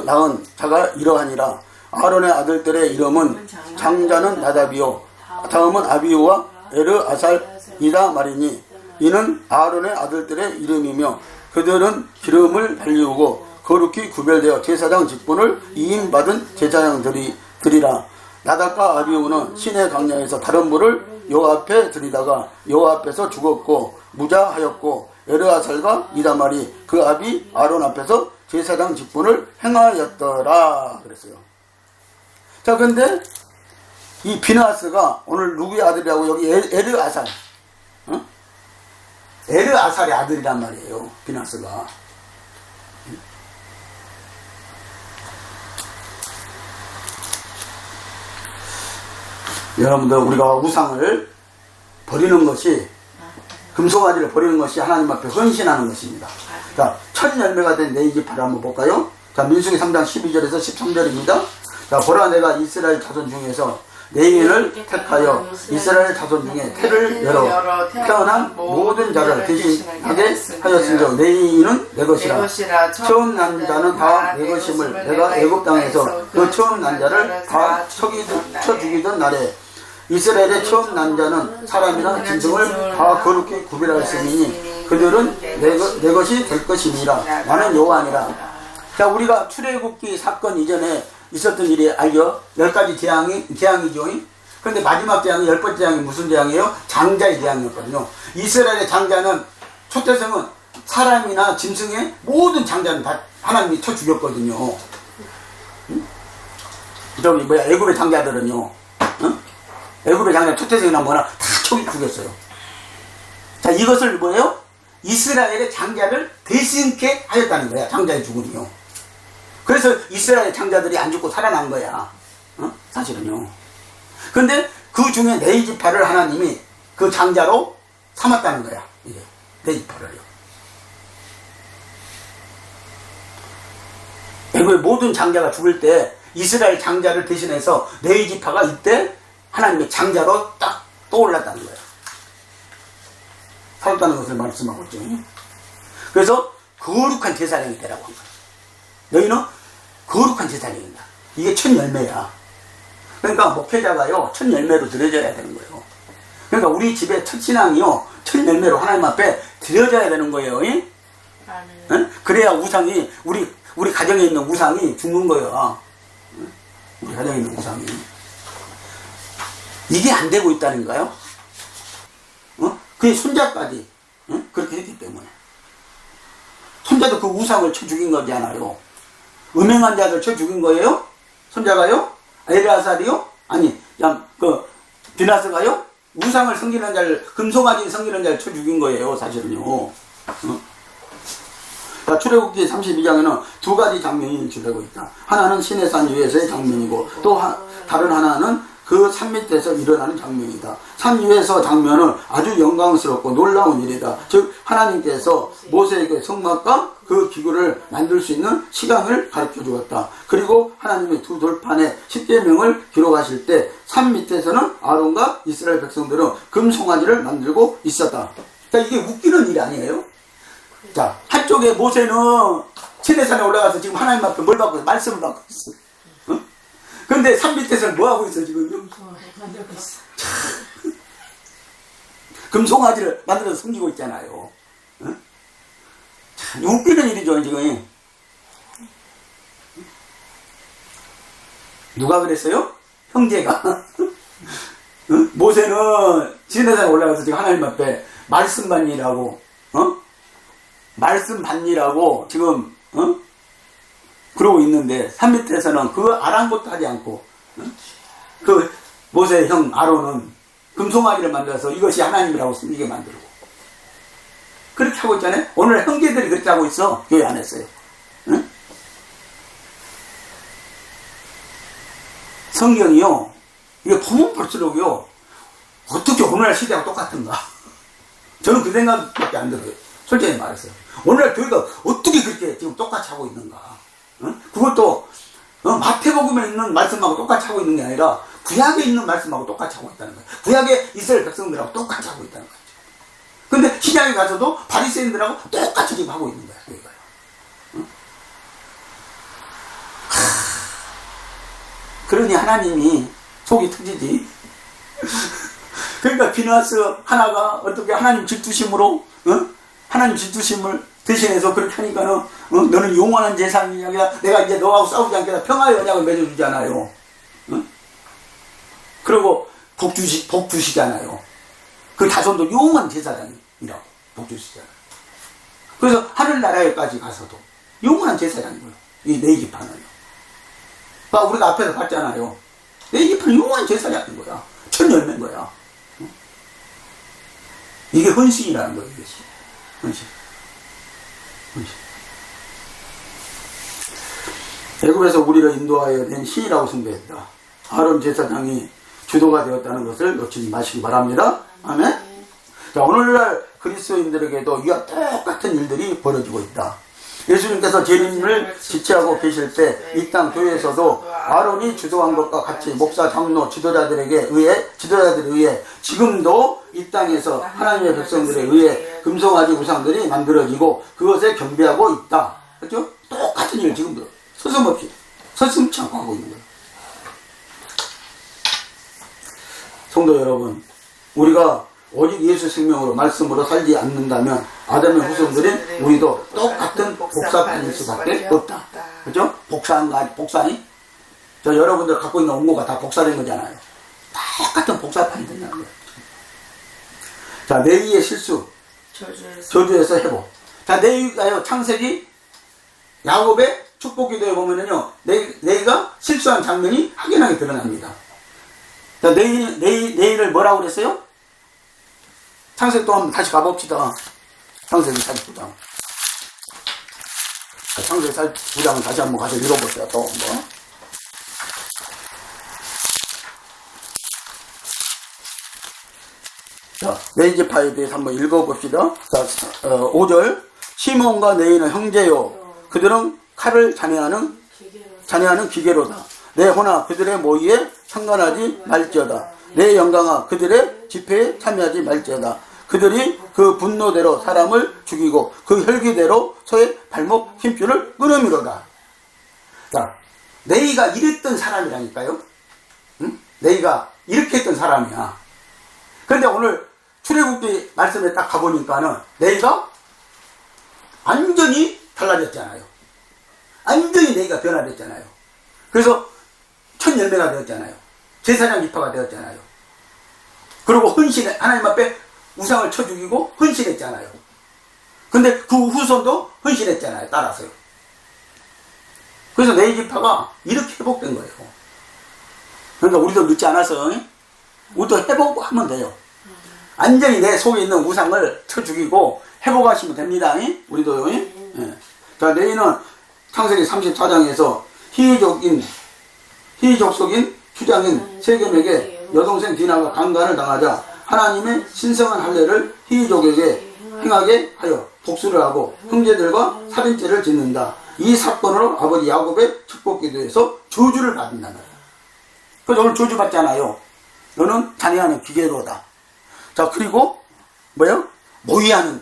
낳은 자가 이러하니라. 아론의 아들들의 이름은 장자는 나답이요, 다음은 아비우와 에르아살이라 말이니 이는 아론의 아들들의 이름이며 그들은 기름을 발리우고 거룩히 구별되어 제사장 직분을 이임받은 제사장들이라. 나답과 아비우는 시내 광야에서 다른 물을 여호와 앞에 들이다가 여호와 앞에서 죽었고 무자하였고 에르아살과 이다말이 그 아비 아론 앞에서 제사장 직분을 행하였더라 그랬어요. 자, 근데 이 비나스가 오늘 누구의 아들이라고? 여기 에르아살, 에르아살의 아들이란 말이에요. 비나스가. 여러분들, 우리가 우상을 버리는 것이, 금송아지를 버리는 것이 하나님 앞에 헌신하는 것입니다. 자, 첫 열매가 된 네이지파를 한번 볼까요? 자, 민수기 3장 12절에서 13절입니다. 자, 보라, 내가 이스라엘 자손 중에서 네인을 택하여 이스라엘 자손 중에 태를 열어 태어난 모든 자를 대신하게 하였으므로 네인은 내 것이라. 처음 난 자는 다 내 것임을 내가 애굽 땅에서 그 처음 난 자를 다 쳐 죽이던 날에 이스라엘의 처음 난 자는 사람이나 짐승을 다 거룩히 구별하였으니 그들은 내 것이 될 것이니라. 나는 여호와니라. 자, 우리가 출애굽기 사건 이전에 있었던 일이 알죠? 10가지 재앙이죠. 그런데 마지막 재앙이, 10번째 재앙이 무슨 재앙이에요? 장자의 재앙이었거든요. 이스라엘의 장자는, 초태성은 사람이나 짐승의 모든 장자는 다 하나님이 쳐 죽였거든요. 저기 애굽의 장자들은요, 애굽의 장자, 초태성이나 뭐나 다 쳐 죽였어요. 자, 이것을 뭐예요? 이스라엘의 장자를 대신케 하였다는 거야. 장자의 죽음이요. 그래서 이스라엘 장자들이 안 죽고 살아난 거야. 사실은요. 근데 그 중에 네이지파를 하나님이 그 장자로 삼았다는 거야. 이게 네이지파를요. 애굽의 모든 장자가 죽을 때 이스라엘 장자를 대신해서 네이지파가 이때 하나님의 장자로 딱 떠올랐다는 거야. 살았다는 것을 말씀하고 있죠. 그래서 거룩한 제사장이 되라고 한 거야. 너희는 거룩한 제사장이다. 이게 첫 열매야. 그러니까 목회자가요, 첫 열매로 드려져야 되는 거예요. 그러니까 우리 집의 첫 신앙이요, 첫 열매로 하나님 앞에 드려져야 되는 거예요. 응? 그래야 우상이, 우리 가정에 있는 우상이 죽는 거예요. 우리 가정에 있는 우상이. 이게 안 되고 있다는가요? 그게 손자까지 그렇게 했기 때문에. 손자도 그 우상을 쳐 죽인 거지 않아요. 음행한 자들 쳐 죽인 거예요? 손자가요? 에르아살이요? 아니, 비나스가요? 우상을 섬기는 자를, 금송아지 섬기는 자를 쳐 죽인 거예요, 사실은요. 자, 출애굽기 32장에는 두 가지 장면이 인출되고 있다. 하나는 시내산 위에서의 장면이고, 또 다른 하나는 그 산 밑에서 일어나는 장면이다. 산 위에서 장면은 아주 영광스럽고 놀라운 일이다. 즉 하나님께서 모세에게 성막과 그 기구를 만들 수 있는 시간을 가르쳐 주었다. 그리고 하나님의 두 돌판에 십계명을 기록하실 때 산 밑에서는 아론과 이스라엘 백성들은 금송아지를 만들고 있었다. 자, 이게 웃기는 일이 아니에요. 자, 한쪽에 모세는 시내산에 올라가서 지금 하나님 앞에 뭘 받고 있어? 말씀을 받고 있어. 근데 산 밑에서는 뭐 하고 있어, 지금? 만들고 있어. 금송아지를 만들어서 숨기고 있잖아요. 참 웃기는 일이죠, 지금. 누가 그랬어요? 형제가. 모세는 시내산에 올라가서 지금 하나님 앞에 말씀 받니라고, 말씀 받니라고 지금, 그러고 있는데 산 밑에서는 그 아랑곳도 하지 않고 그 모세의 형 아론은 금송아지를 만들어서 이것이 하나님이라고 숨기게 만들고 그렇게 하고 있잖아요. 오늘 형제들이 그렇게 하고 있어. 교회 안 했어요. 응? 성경이요, 이게 보면 볼수록요, 어떻게 오늘날 시대하고 똑같은가. 저는 그 생각밖에 안 들어요. 솔직히 말해서. 오늘날 교회가 어떻게 그렇게 지금 똑같이 하고 있는가. 그것도 마태복음에 있는 말씀하고 똑같이 하고 있는 게 아니라 구약에 있는 말씀하고 똑같이 하고 있다는 거예요. 구약에 이스라엘 백성들하고 똑같이 하고 있다는 거죠. 근데 시장에 가서도 바리새인들하고 똑같이 지금 하고 있는 거야, 교회가. 그러니 하나님이 속이 터지지. 그러니까 비나스 하나가 어떻게 하나님 질투심으로, 하나님 질투심을 대신해서 그렇게 하니까는, 너는 영원한 재산이냐, 내가 이제 너하고 싸우지 않겠다, 평화의 언약을 맺어주잖아요. 그리고 복 주시잖아요. 그 자손도 영원한 제사장이라고 복 주시잖아요. 그래서 하늘나라에까지 가서도 영원한 제사장인 거예요. 이 네 지파는요. 우리가 앞에서 봤잖아요. 네 지파는 영원한 제사장인 거야. 천 열매인 거야. 이게 헌신이라는 거예요. 이것이. 헌신. 애굽에서 우리를 인도하여 낸 신이라고 숭배했다. 아론 제사장이 주도가 되었다는 것을 놓치지 마시기 바랍니다. 아멘. 자, 오늘날 그리스도인들에게도 이와 똑같은 일들이 벌어지고 있다. 예수님께서 재림을 지체하고 계실 때 이 땅 교회에서도 아론이 주도한 것과 같이 목사, 장로, 지도자들에 의해 지금도 이 땅에서 하나님의 백성들에 의해 금송아지 우상들이 만들어지고 그것에 경배하고 있다. 그렇죠? 똑같은 일을 지금도 서슴지 않고 하고 있는 거예요. 성도 여러분, 우리가 오직 예수 생명으로 말씀으로 살지 않는다면 아담의 후손들은 우리도 똑같은 복사판일 수밖에 없다. 그죠? 복사니? 저 여러분들 갖고 있는 원고가 다 복사된 거잖아요. 똑같은 복사판이 된다는 거예요. 자, 레위의 실수, 저주에서 회복. 자, 레위가요, 창세기 야곱의 축복기도에 보면은요, 레위가 실수한 장면이 확연하게 드러납니다. 자, 레위를 뭐라고 그랬어요? 창세기 또 한번 다시 가봅시다. 창세기 49장. 창세기 49장을 다시 한번 가서 읽어보세요. 또 한번. 자, 레위지파에 대해서 한번 읽어봅시다. 자, 5절. 시몬과 레위는 형제요. 그들은 칼을 잔해하는 기계로다. 내 호나 그들의 모의에 상관하지 말지어다. 내 영광아 그들의 집회에 참여하지 말지어다. 그들이 그 분노대로 사람을 죽이고 그 혈기대로 소의 발목 힘줄을 끊음이로다. 자, 레위가 이랬던 사람이라니까요. 응? 레위가 이렇게 했던 사람이야. 그런데 오늘 출애굽기 말씀에 딱 가보니까는 레위가 완전히 달라졌잖아요. 완전히 레위가 변화됐잖아요. 그래서 천 열매가 되었잖아요. 제사장 지파가 되었잖아요. 그리고 하나님 앞에 우상을 쳐 죽이고 헌신했잖아요. 근데 그 후손도 헌신했잖아요. 따라서요. 그래서 레위 지파가 이렇게 회복된 거예요. 그러니까 우리도 늦지 않아서 우리도 회복하면 돼요. 완전히 내 속에 있는 우상을 쳐 죽이고 회복하시면 됩니다. 우리도요. 예. 자, 레위는 창세기 34장에서 희족 속인 휴장인 세겜에게 여동생 디나가 강간을 당하자 하나님의 신성한 할례를 희족에게 행하게 하여 복수를 하고 형제들과 살인죄를 짓는다. 이 사건으로 아버지 야곱의 축복기도에서 저주를 받는다는 거예요. 그래서 오늘 저주 받잖아요. 너는 잔해하는 기계로다. 자, 그리고 뭐예요? 모의하는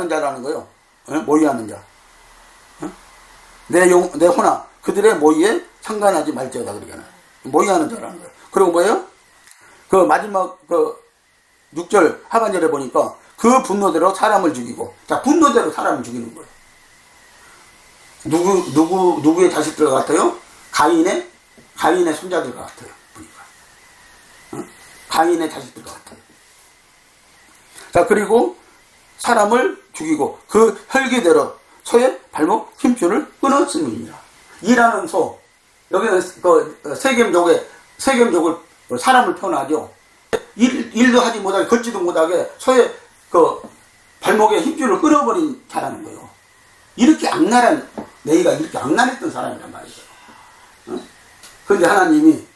자라는 거예요. 모의하는 자. 내 호나 그들의 모의에 상관하지 말지어다 그러잖아요. 모의하는 자라는 거예요. 그리고 뭐예요? 그 마지막 6절 하반절에 보니까 그 분노대로 사람을 죽이고, 자, 분노대로 사람을 죽이는 거예요. 누구의 자식들 같아요? 가인의 손자들 같아요. 보니까. 가인의 자식들 같아요. 자, 그리고 사람을 죽이고 그 혈기대로 소의 발목 힘줄을 끊었음이니라. 이라는 소, 여기는 세겜족을 사람을 표현하죠. 일도 하지 못하게, 걷지도 못하게 소의 발목에 힘줄을 끊어버린 자라는 거예요. 이렇게 악랄한, 레위가 이렇게 악랄했던 사람이란 말이죠. 그런데 하나님이,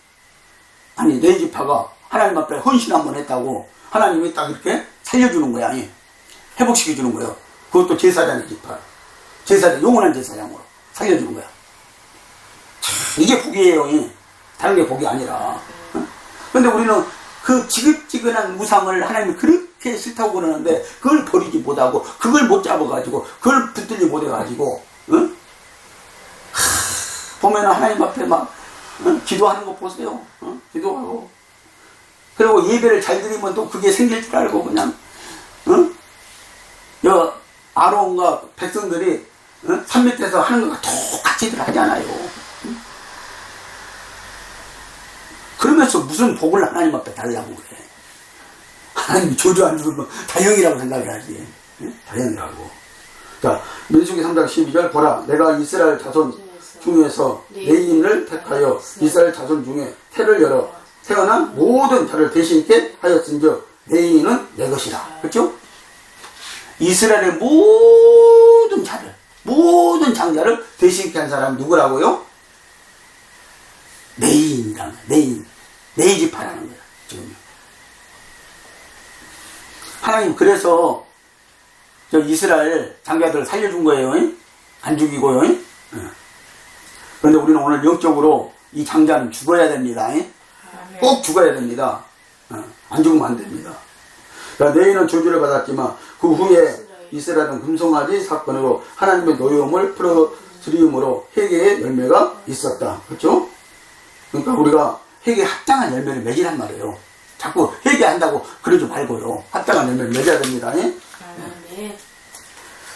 레위 지파가 하나님 앞에 헌신 한번 했다고 하나님이 딱 이렇게 살려주는 거야. 회복시켜주는 거예요. 그것도 제사장의 지파. 제사장, 영원한 제사장으로 살려주는 거야. 참, 이게 복이에요. 다른 게 복이 아니라. 근데 우리는 그 지긋지긋한 우상을 하나님이 그렇게 싫다고 그러는데 그걸 버리지 못하고 그걸 못 잡아가지고 그걸 붙들지 못해가지고 보면은 하나님 앞에 막 기도하는 거 보세요. 기도하고 그리고 예배를 잘 드리면 또 그게 생길 줄 알고 그냥 아론과 백성들이 산 밑에서 하는 거가 똑같이들 하잖아요. 그러면서 무슨 복을 하나님 앞에 달라고 그래. 하나님이 조주 안 주면 다행이라고 생각해야지. 다행이라고. 자, 민수기 3장 12절 보라, 내가 이스라엘 자손 중에서 레인을 택하여 이스라엘 자손 중에 태를 열어 태어난 모든 자를 대신케 하였은즉 레인은 내 것이라. 그렇죠? 이스라엘의 모든 자를, 모든 장자를 대신케 한 사람 누구라고요? 레인이라는 거야. 레인 지파라는 거야. 지금 하나님 그래서 저 이스라엘 장자들을 살려준 거예요. 안 죽이고요. 그런데 우리는 오늘 영적으로 이 장자는 죽어야 됩니다. 꼭 죽어야 됩니다. 안 죽으면 안 됩니다. 그러니까 레인은 저주를 받았지만 그 후에 이스라엘은 금송아지 사건으로 하나님의 노여움을 풀어드림으로 회개의 열매가 있었다. 그렇죠? 그러니까 우리가 회개에 합당한 열매를 맺으란 말이에요. 자꾸 회개한다고 그러지 말고요. 합당한 열매를 맺어야 됩니다.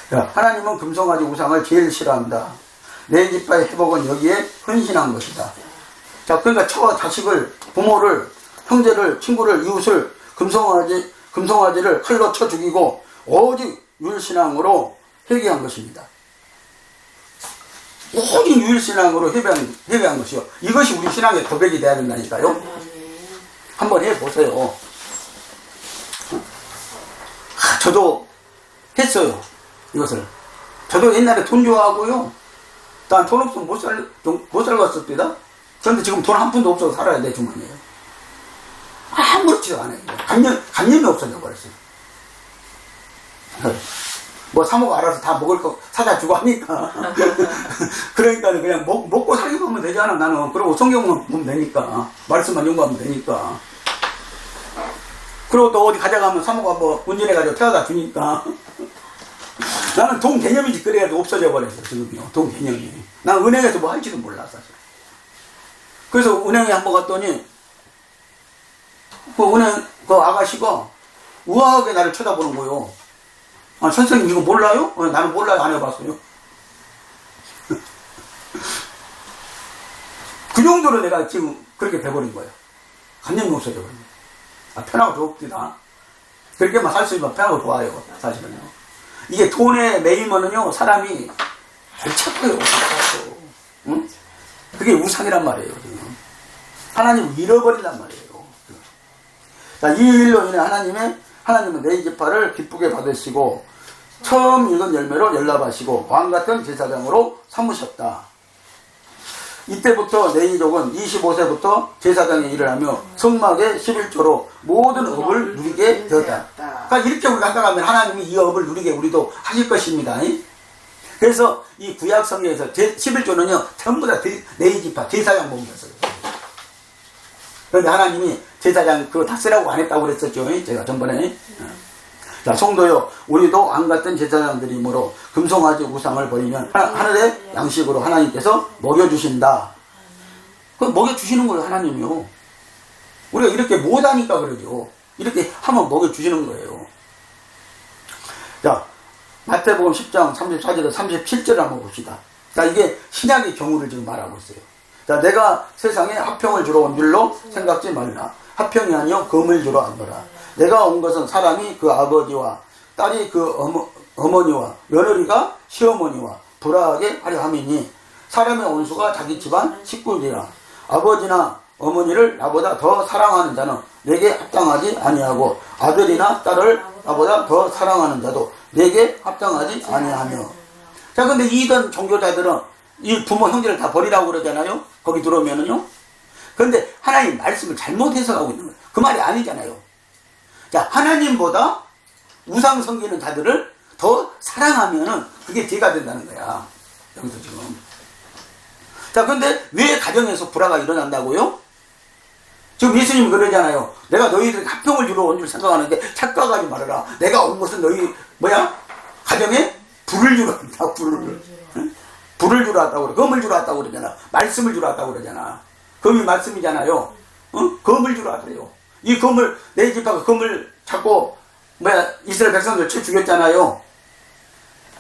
하나님은 금송아지 우상을 제일 싫어한다. 내 집파의 회복은 여기에 헌신한 것이다. 자, 그러니까 처와 자식을, 부모를, 형제를, 친구를, 이웃을 금송아지를 칼로 쳐 죽이고 오직 유일신앙으로 회개한 것입니다. 오직 유일신앙으로 회개한 것이요. 이것이 우리 신앙의 고백이 돼야 된다니까요. 한번 해보세요. 저도 했어요. 이것을. 저도 옛날에 돈 좋아하고요. 난 돈 없으면 못 살겠습니다. 그런데 지금 돈 한 푼도 없어서 살아야 돼, 주머니에. 아무렇지도 않아요. 감염이 없어져 버렸어요. 뭐 사모가 알아서 다 먹을 거 사다 주고 하니까. 그러니까 그냥 먹고 살기만 하면 되잖아, 나는. 그리고 성경만 보면 되니까. 말씀만 연구하면 되니까. 그리고 또 어디 가져가면 사모가 뭐 운전해가지고 태워다 주니까. 나는 돈 개념이지 그래가지고 없어져 버렸어, 지금요. 돈 개념이. 난 은행에서 뭐 할지도 몰라, 사실. 그래서 은행에 한번 갔더니, 그 은행, 그 아가씨가 우아하게 나를 쳐다보는 거요. 아, 선생님 이거 몰라요? 나는 몰라요. 안 해봤어요. 그 정도로 내가 지금 그렇게 돼버린 거예요. 감정이 없어져 버린 거예요. 아, 편하고 좋습니다. 그렇게만 살 수 있으면 편하고 좋아요. 사실은요. 이게 돈에 매이면은요, 사람이 알차고요. 응? 그게 우상이란 말이에요. 지금. 하나님을 잃어버린단 말이에요. 자, 이 일로 인해 하나님은 내 지파를 기쁘게 받으시고 처음 읽은 열매로 연락하시고 왕같은 제사장으로 삼으셨다. 이때부터 레위족은 25세부터 제사장의 일을 하며 성막의 11조로 모든 업을 누리게 되었다. 그러니까 이렇게 우리가 생각하면 하나님이 이 업을 누리게 우리도 하실 것입니다. 그래서 이 구약 성경에서 11조는요 전부 다 레위 지파 제사장 몸이었어요. 그런데 하나님이 제사장 그거 다 쓰라고 안 했다고 그랬었죠. 제가 전번에. 자, 성도요, 우리도 왕 같은 제사장들이므로 금송아지 우상을 버리면 하늘의 양식으로 하나님께서 먹여주신다. 그 먹여주시는 거예요, 하나님이요. 우리가 이렇게 못하니까 그러죠. 이렇게 하면 먹여주시는 거예요. 자, 마태복음 10장 34절에서 37절을 한번 봅시다. 자, 이게 신약의 경우를 지금 말하고 있어요. 자, 내가 세상에 화평을 주러 온 줄로 생각지 말라. 화평이 아니요 금을 주러 왔노라. 내가 온 것은 사람이 그 아버지와 딸이 그 어머니와 며느리가 시어머니와 불화하게 하려 함이니 사람의 원수가 자기 집안 식구이라. 아버지나 어머니를 나보다 더 사랑하는 자는 내게 합당하지 아니하고 아들이나 딸을 나보다 더 사랑하는 자도 내게 합당하지 아니하며. 자, 근데 이던 종교자들은 이 부모 형제를 다 버리라고 그러잖아요. 거기 들어오면은요. 그런데 하나님 말씀을 잘못 해석하고 있는 거예요. 그 말이 아니잖아요. 자, 하나님보다 우상 섬기는 자들을 더 사랑하면은 그게 죄가 된다는 거야. 여기서 지금. 자, 근데 왜 가정에서 불화가 일어난다고요? 지금 예수님이 그러잖아요. 내가 너희들에게 합평을 주러 온 줄 생각하는데 착각하지 말아라. 내가 온 것은 너희 가정에 불을 주러 왔다. 불을 주러 왔다고 그래. 검을 주러 왔다고 그러잖아. 말씀을 주러 왔다고 그러잖아. 검이 말씀이잖아요. 검을 주러 왔대요. 이 검을, 내 집하고 검을 잡고 이스라엘 백성들 쳐 죽였잖아요.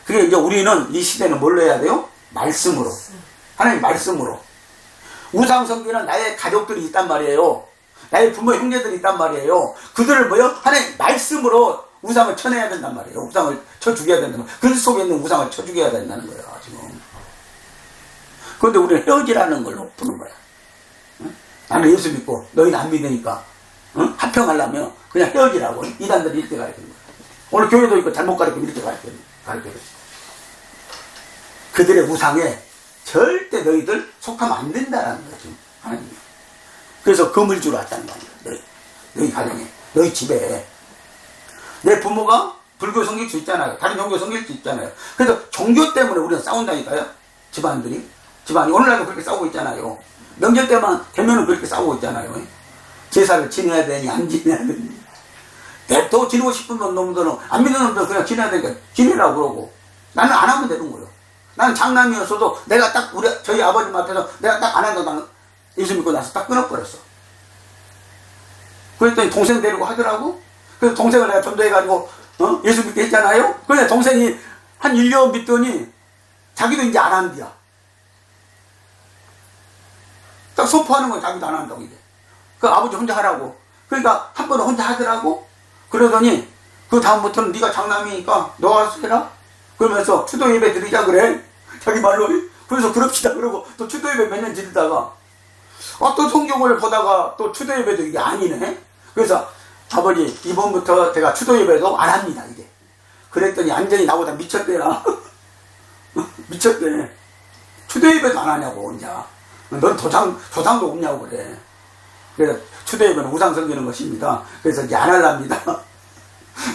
그게 이제 우리는 이 시대는 뭘로 해야 돼요? 말씀으로. 하나님 말씀으로. 우상 섬기는 나의 가족들이 있단 말이에요. 나의 부모 형제들이 있단 말이에요. 그들을 하나님 말씀으로 우상을 쳐내야 된단 말이에요. 우상을 쳐 죽여야 된단 말이에요. 그 속에 있는 우상을 쳐 죽여야 된다는 거예요, 지금. 그런데 우리는 헤어지라는 걸로 푸는 거야. 응? 나는 예수 믿고 너희는 안 믿으니까 합평하려면 그냥 헤어지라고. 이단들이 이렇게 가르치는 거야. 오늘 교회도 있고 잘못 가르치면 이렇게 가르쳐요. 그들의 우상에 절대 너희들 속하면 안 된다라는 거죠. 하나님. 그래서 검을 주러 왔다는 거 아니에요. 너희 가정에, 너희 집에. 내 부모가 불교 섬길 수 있잖아요. 다른 종교 섬길 수 있잖아요. 그래서 종교 때문에 우리는 싸운다니까요. 집안이 오늘날도 그렇게 싸우고 있잖아요. 명절 때만 되면은 그렇게 싸우고 있잖아요. 제사를 지내야 되니 안 지내야 되니. 또 지내고 싶은 놈들은 안 믿는 놈들은 그냥 지내야 되니까 지내라고 그러고. 나는 안 하면 되는 거예요. 나는 장남이었어도 내가 딱 저희 아버님 앞에서 내가 딱 안 한다고 나는 예수 믿고 나서 딱 끊어버렸어. 그랬더니 동생 데리고 하더라고. 그래서 동생을 내가 전도해가지고 예수 믿게 했잖아요. 그런데 동생이 한 1년 믿더니 자기도 이제 안 한디야. 딱 소포하는 건 자기도 안 한다고 이제. 그 아버지 혼자 하라고. 그러니까 한 번은 혼자 하더라고. 그러더니 그 다음부터는 네가 장남이니까 너가 해라. 그러면서 추도 예배 드리자 그래. 자기 말로. 그래서 그럽시다 그러고 또 추도 예배 몇 년 드리다가 또 성경을 보다가 또 추도 예배도 이게 아니네. 그래서 아버지 이번부터 제가 추도 예배도 안 합니다 이게. 그랬더니 완전히 나보다 미쳤대나. 미쳤대. 추도 예배도 안 하냐고 혼자. 넌 도장도 없냐고 그래. 그래서 추도 예배는 우상 섬기는 것입니다. 그래서 이제 안 하랍니다.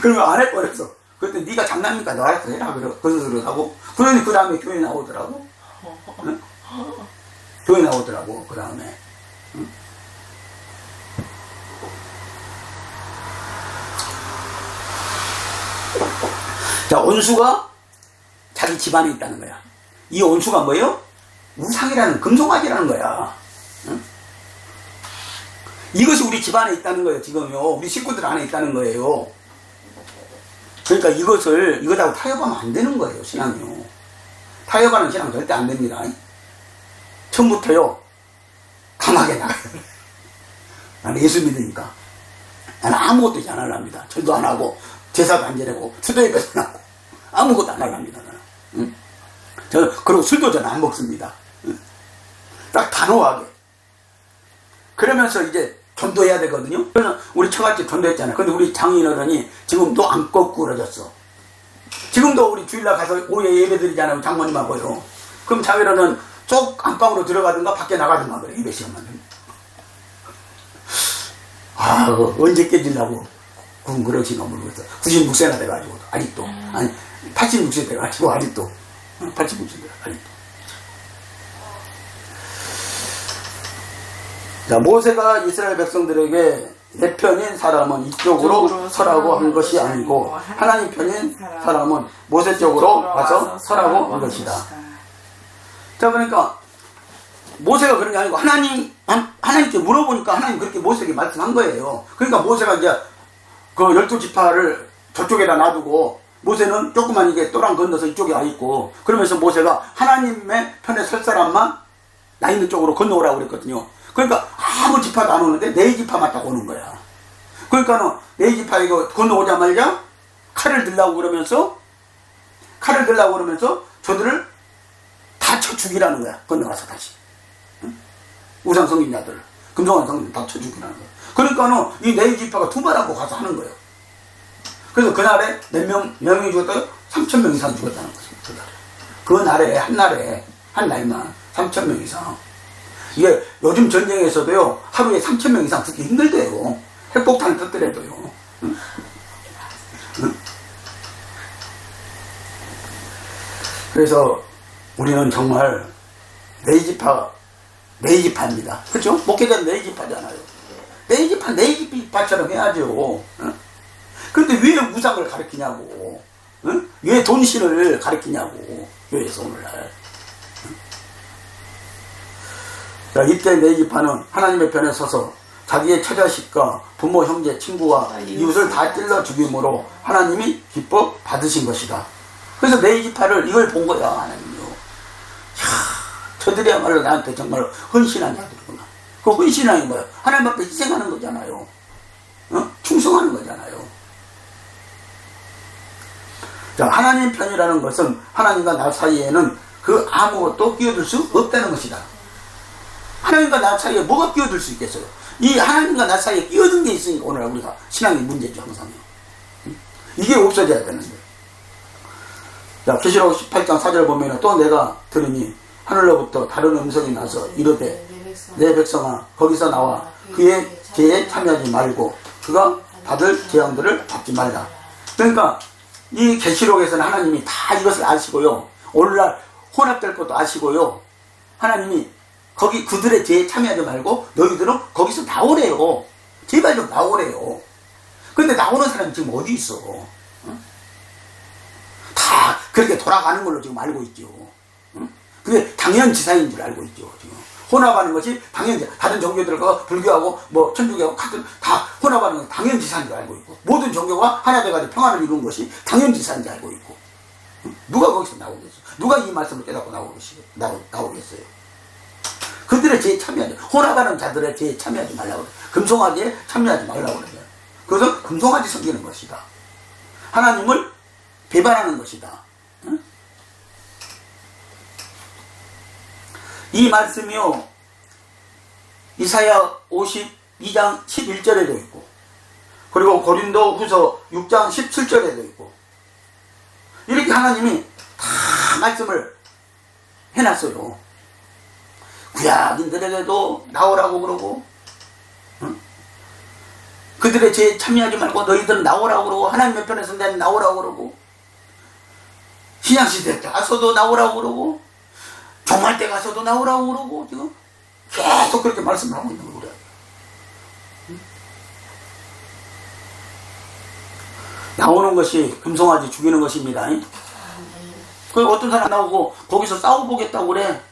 그러면 안 해버렸어. 그때 네가 장난이니까 너 알아서 해라 그러더라고. 그러니 그 다음에 교회 나오더라고. 응? 교회 나오더라고 그 다음에. 응? 자, 온수가 자기 집안에 있다는 거야. 이 온수가 뭐예요? 우상이라는 금송아지라는 거야. 응? 이것이 우리 집안에 있다는 거예요. 지금요. 우리 식구들 안에 있다는 거예요. 그러니까 이것하고 타협하면 안 되는 거예요, 신앙이요. 타협하는 신앙 절대 안 됩니다. 처음부터요, 강하게 나가요. 나는 예수 믿으니까. 나는 아무것도 안 하랍니다. 절도 안 하고, 제사도 안 지내고, 수도 예배도 안 하고, 아무것도 안 하랍니다. 나는. 응? 그리고 술도 저는 안 먹습니다. 응? 딱 단호하게. 그러면서 이제 전도해야 되거든요. 그래서 우리 처갓집 전도했잖아요. 근데 우리 장인어른이 지금도 안 거꾸러졌어. 지금도 우리 주일날 가서 오후에 예배 드리잖아요. 장모님하고요. 그럼 장인어른은 쪽 안방으로 들어가든가 밖에 나가든가 그래. 예배 시간만 되면. 언제 깨지려고 그러시나 모르겠어. 96세나 돼가지고 아직도. 아니 86세 돼가지고 아직도. 86세 돼가지고 아직도. 자, 모세가 이스라엘 백성들에게 내 편인 사람은 이쪽으로 서라고 한 것이 아니고 하나님 편인 사람은 모세 쪽으로 와서 서라고 한 것이다. 자, 그러니까 모세가 그런 게 아니고 하나님께 물어보니까 하나님 그렇게 모세에게 말씀한 거예요. 그러니까 모세가 이제 그 12지파를 저쪽에다 놔두고 모세는 조그만 이게 또랑 건너서 이쪽에 와 있고, 그러면서 모세가 하나님의 편에 설 사람만 나 있는 쪽으로 건너오라고 그랬거든요. 그러니까 아무 지파도 안 오는데 네 지파만 딱 오는 거야. 그러니까는 네 지파 이거 건너오자마자 칼을 들라고 그러면서 저들을 다 쳐 죽이라는 거야. 건너가서 다시. 응? 우상 성인자들, 금송아지 성인 다 쳐 죽이라는 거야. 그러니까는 이 네 지파가 투발하고 가서 하는 거예요. 그래서 그날에 몇 명이 죽었다요? 3,000명 이상 죽었다는 거죠. 그날에 한 날만 3,000명 이상. 이게 요즘 전쟁에서도요, 하루에 3,000명 이상 죽기 힘들대요. 핵폭탄 터뜨려도요. 그래서 우리는 정말 네이지파입니다. 그렇죠? 목회자는 네이지파잖아요. 네이지파처럼 해야죠. 그런데 왜 우상을 가르치냐고. 왜 돈신을 가르치냐고. 교회에서 오늘날. 자, 이때 네이지파는 하나님의 편에 서서 자기의 처자식과 부모, 형제, 친구와 이웃을 다 찔러 죽임으로 하나님이 기뻐 받으신 것이다. 그래서 네이지파를 이걸 본 거야, 하나님이요. 저들이야말로 나한테 정말 헌신한 자들이구나. 그 헌신한 게 뭐야? 하나님 앞에 희생하는 거잖아요. 충성하는 거잖아요. 자, 하나님 편이라는 것은 하나님과 나 사이에는 그 아무것도 끼어들 수 없다는 것이다. 하나님과 나 사이에 뭐가 끼어들 수 있겠어요? 이 하나님과 나 사이에 끼어든 게 있으니까 오늘 우리가 신앙의 문제죠, 항상. 이게 없어져야 되는데. 자, 계시록 18장 4절 보면 또 내가 들으니 하늘로부터 다른 음성이 나서 이르되 내 백성아 거기서 나와 그의 죄에 참여하지 말고 그가 받을 재앙들을 받지 말라. 그러니까 이 계시록에서는 하나님이 다 이것을 아시고요. 오늘날 혼합될 것도 아시고요. 하나님이 거기 그들의 죄에 참여하지 말고 너희들은 거기서 나오래요. 제발 좀 나오래요. 근데 나오는 사람이 지금 어디 있어? 다 그렇게 돌아가는 걸로 지금 알고 있죠. 그게 당연지사인 줄 알고 있죠. 지금 혼합하는 것이 당연지. 다른 종교들과 불교하고 뭐 천주교하고 같은 다 혼합하는 것이 당연지사인 줄 알고 있고 모든 종교가 하나 돼가지고 평안을 이루는 것이 당연지사인 줄 알고 있고 누가 거기서 나오겠어? 누가 이 말씀을 깨닫고 나오겠어요? 그들의 죄에 참여하지, 혼합하는 자들의 죄에 참여하지 말라고 그래. 금송아지에 참여하지 말라고 그래요. 그것은 금송아지 섬기는 것이다. 하나님을 배반하는 것이다. 응? 이 말씀이요, 이사야 52장 11절에도 있고, 그리고 고린도 후서 6장 17절에도 있고, 이렇게 하나님이 다 말씀을 해놨어요. 구약인들에게도 나오라고 그러고, 응? 그들의 죄에 참여하지 말고 너희들은 나오라고 그러고, 하나님의 편에 선자는 나오라고 그러고, 신약시대 때 가서도 나오라고 그러고, 종말 때 가서도 나오라고 그러고, 지금 계속 그렇게 말씀을 하고 있는 거예요. 응? 나오는 것이 금송아지 죽이는 것입니다. 그 어떤 사람 나오고 거기서 싸워보겠다고 그래.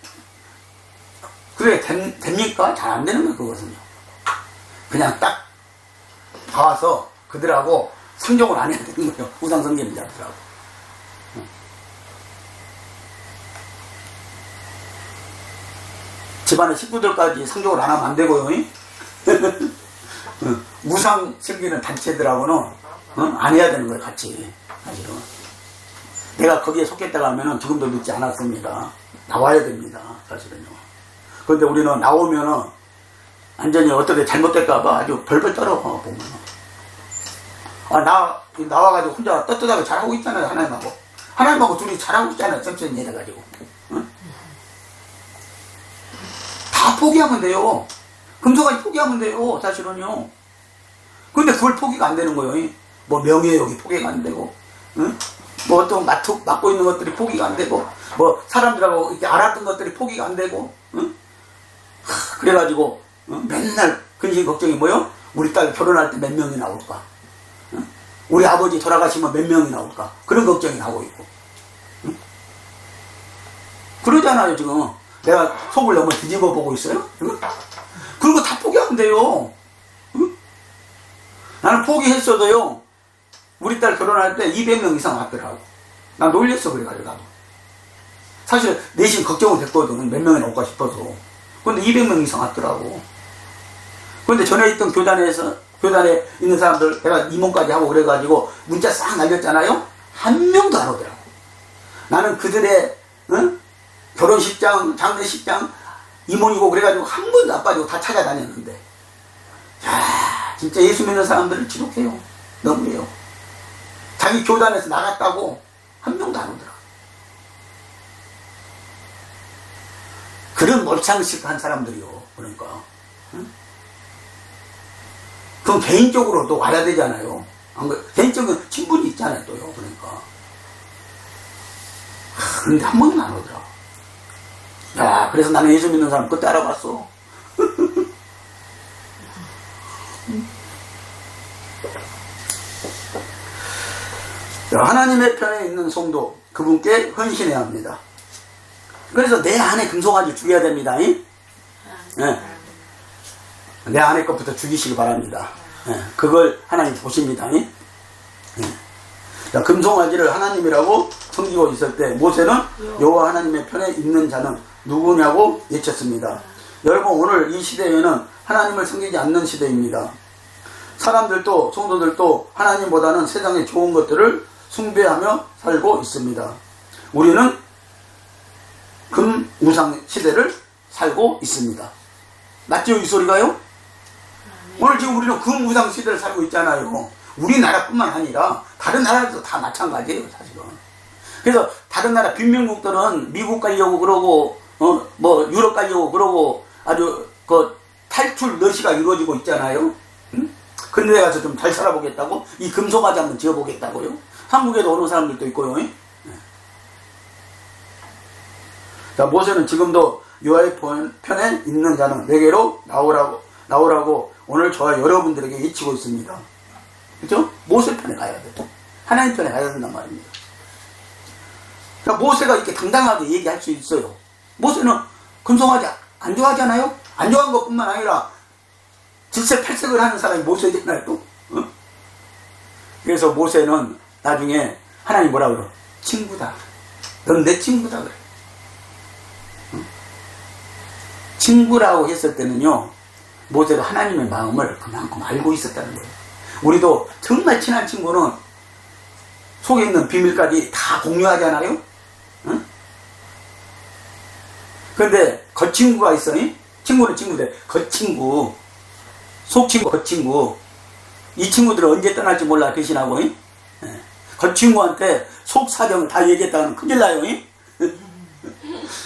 그게 됩니까? 잘 안 되는 거예요, 그것은요. 그냥 딱 봐서 그들하고 상종을 안 해야 되는 거예요. 우상 섬기는 자들하고. 집안의 식구들까지 상종을 안 하면 안 되고요. 우상 섬기는 단체들하고는 안 해야 되는 거예요, 같이. 사실은. 내가 거기에 속했다고 하면은 지금도 믿지 않았습니다. 나와야 됩니다, 사실은요. 그런데 우리는 나오면은 완전히 어떻게 잘못될까봐 아주 벌벌 떨어, 보면. 나와가지고 혼자 떳떳하게 잘하고 있잖아요, 하나님하고. 하나님하고 둘이 잘하고 있잖아요, 천천히 이래가지고. 응? 다 포기하면 돼요. 금속까지 포기하면 돼요, 사실은요. 근데 그걸 포기가 안 되는 거예요. 뭐 명예욕이 포기가 안 되고, 응? 뭐 어떤 맡고 있는 것들이 포기가 안 되고, 뭐 사람들하고 이렇게 알았던 것들이 포기가 안 되고, 응? 그래가지고 맨날 근심 걱정이 뭐요? 우리 딸 결혼할 때 몇 명이 나올까? 응? 우리 아버지 돌아가시면 몇 명이 나올까? 그런 걱정이 나고 있고. 응? 그러잖아요, 지금. 내가 속을 너무 뒤집어 보고 있어요? 응? 그리고 다 포기하면 돼요. 응? 나는 포기했어도요, 우리 딸 결혼할 때 200명 이상 왔더라고. 난 놀렸어, 그래가지고 나도. 사실 내심 걱정은 됐거든. 몇 명이 나올까 싶어서. 근데 200명 이상 왔더라고. 근데 전에 있던 교단에 있는 사람들, 내가 임원까지 하고 그래가지고 문자 싹 날렸잖아요? 한 명도 안 오더라고. 나는 그들의, 결혼식장, 장례식장, 임원이고 그래가지고 한 번도 안 빠지고 다 찾아다녔는데. 야, 진짜 예수 믿는 사람들은 지독해요. 너무해요. 자기 교단에서 나갔다고 한 명도 안 오더라고. 그런 몰상식한 사람들이요. 그러니까. 응? 그럼 개인적으로도 와야 되잖아요. 개인적인 친분이 있잖아요, 또요. 그러니까. 그런데 한 번도 안 오더라. 야, 그래서 나는 예수 믿는 사람 그때 알아봤어. 하나님의 편에 있는 성도, 그분께 헌신해야 합니다. 그래서 내 안에 금송아지 죽여야 됩니다. 네. 내 안에 것부터 죽이시기 바랍니다. 그걸 하나님 보십니다. 자, 금송아지를 하나님이라고 섬기고 있을 때 모세는 여호와 하나님의 편에 있는 자는 누구냐고 외쳤습니다. 여러분, 오늘 이 시대에는 하나님을 섬기지 않는 시대입니다. 사람들도 성도들도 하나님보다는 세상의 좋은 것들을 숭배하며 살고 있습니다. 우리는 금우상 시대를 살고 있습니다. 맞죠, 이 소리가요? 오늘 지금 우리는 금우상 시대를 살고 있잖아요. 우리나라뿐만 아니라 다른 나라도 다 마찬가지예요, 사실은. 그래서 다른 나라 빈민국들은 미국 가려고 그러고 뭐 유럽 가려고 그러고 아주 그 탈출 러시가 이루어지고 있잖아요. 응? 근데 가서 좀 잘 살아보겠다고 이 금송아지 한번 지어보겠다고요. 한국에도 오는 사람들도 있고요. 자, 모세는 지금도 여호와의 편에 있는 자는 내게로 나오라고 오늘 저와 여러분들에게 외치고 있습니다. 그렇죠? 모세 편에 가야 돼요. 하나님 편에 가야 된단 말입니다. 자, 모세가 이렇게 당당하게 얘기할 수 있어요. 모세는 금송아지 안 좋아하잖아요? 안 좋아한 것뿐만 아니라 질색팔색을 하는 사람이 모세잖아요, 또. 그래서 모세는 나중에 하나님 뭐라 그래요? 친구다. 넌 내 친구다 그래. 친구라고 했을 때는요, 모세가 하나님의 마음을 그만큼 알고 있었다는 거예요. 우리도 정말 친한 친구는 속에 있는 비밀까지 다 공유하잖아요. 응? 그런데 겉친구가 있어요. 친구는 친구인데 겉친구, 속친구, 겉친구, 이 친구들은 언제 떠날지 몰라 대신하고 겉친구한테 속 사정을 다 얘기했다가는 큰일 나요.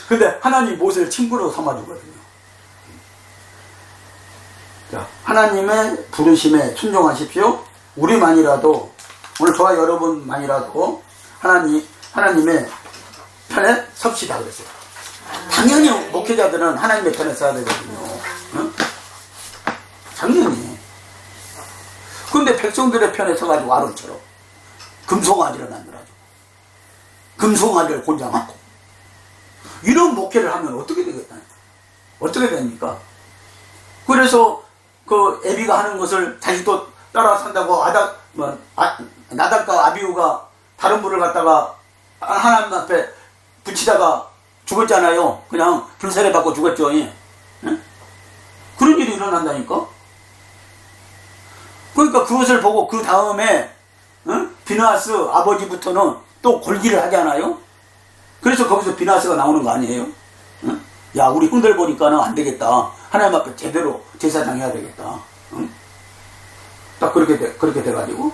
근데 하나님이 모세를 친구로 삼아주거든요. 자, 하나님의 부르심에 순종하십시오. 우리만이라도, 오늘 저와 여러분만이라도 하나님의 편에 섭시다 그랬어요. 당연히 목회자들은 하나님의 편에 서야 되거든요. 응? 당연히. 그런데 백성들의 편에 서가지고 아론처럼 금송아지를 만들어줘. 금송아지를 곤장하고. 이런 목회를 하면 어떻게 되겠다? 어떻게 됩니까? 그래서 그 에비가 하는 것을 자기도 따라 산다고 나답과 아비후가 다른 분을 갖다가 하나님 앞에 붙이다가 죽었잖아요. 그냥 불세례 받고 죽었죠. 응? 그런 일이 일어난다니까. 그러니까 그것을 보고 그 다음에 비나스 아버지부터는 또 골기를 하잖아요. 그래서 거기서 비나스가 나오는 거 아니에요? 응? 야, 우리 형들 보니까는 안 되겠다. 하나님 앞에 제대로 제사장 해야 되겠다. 응? 딱 그렇게 돼가지고.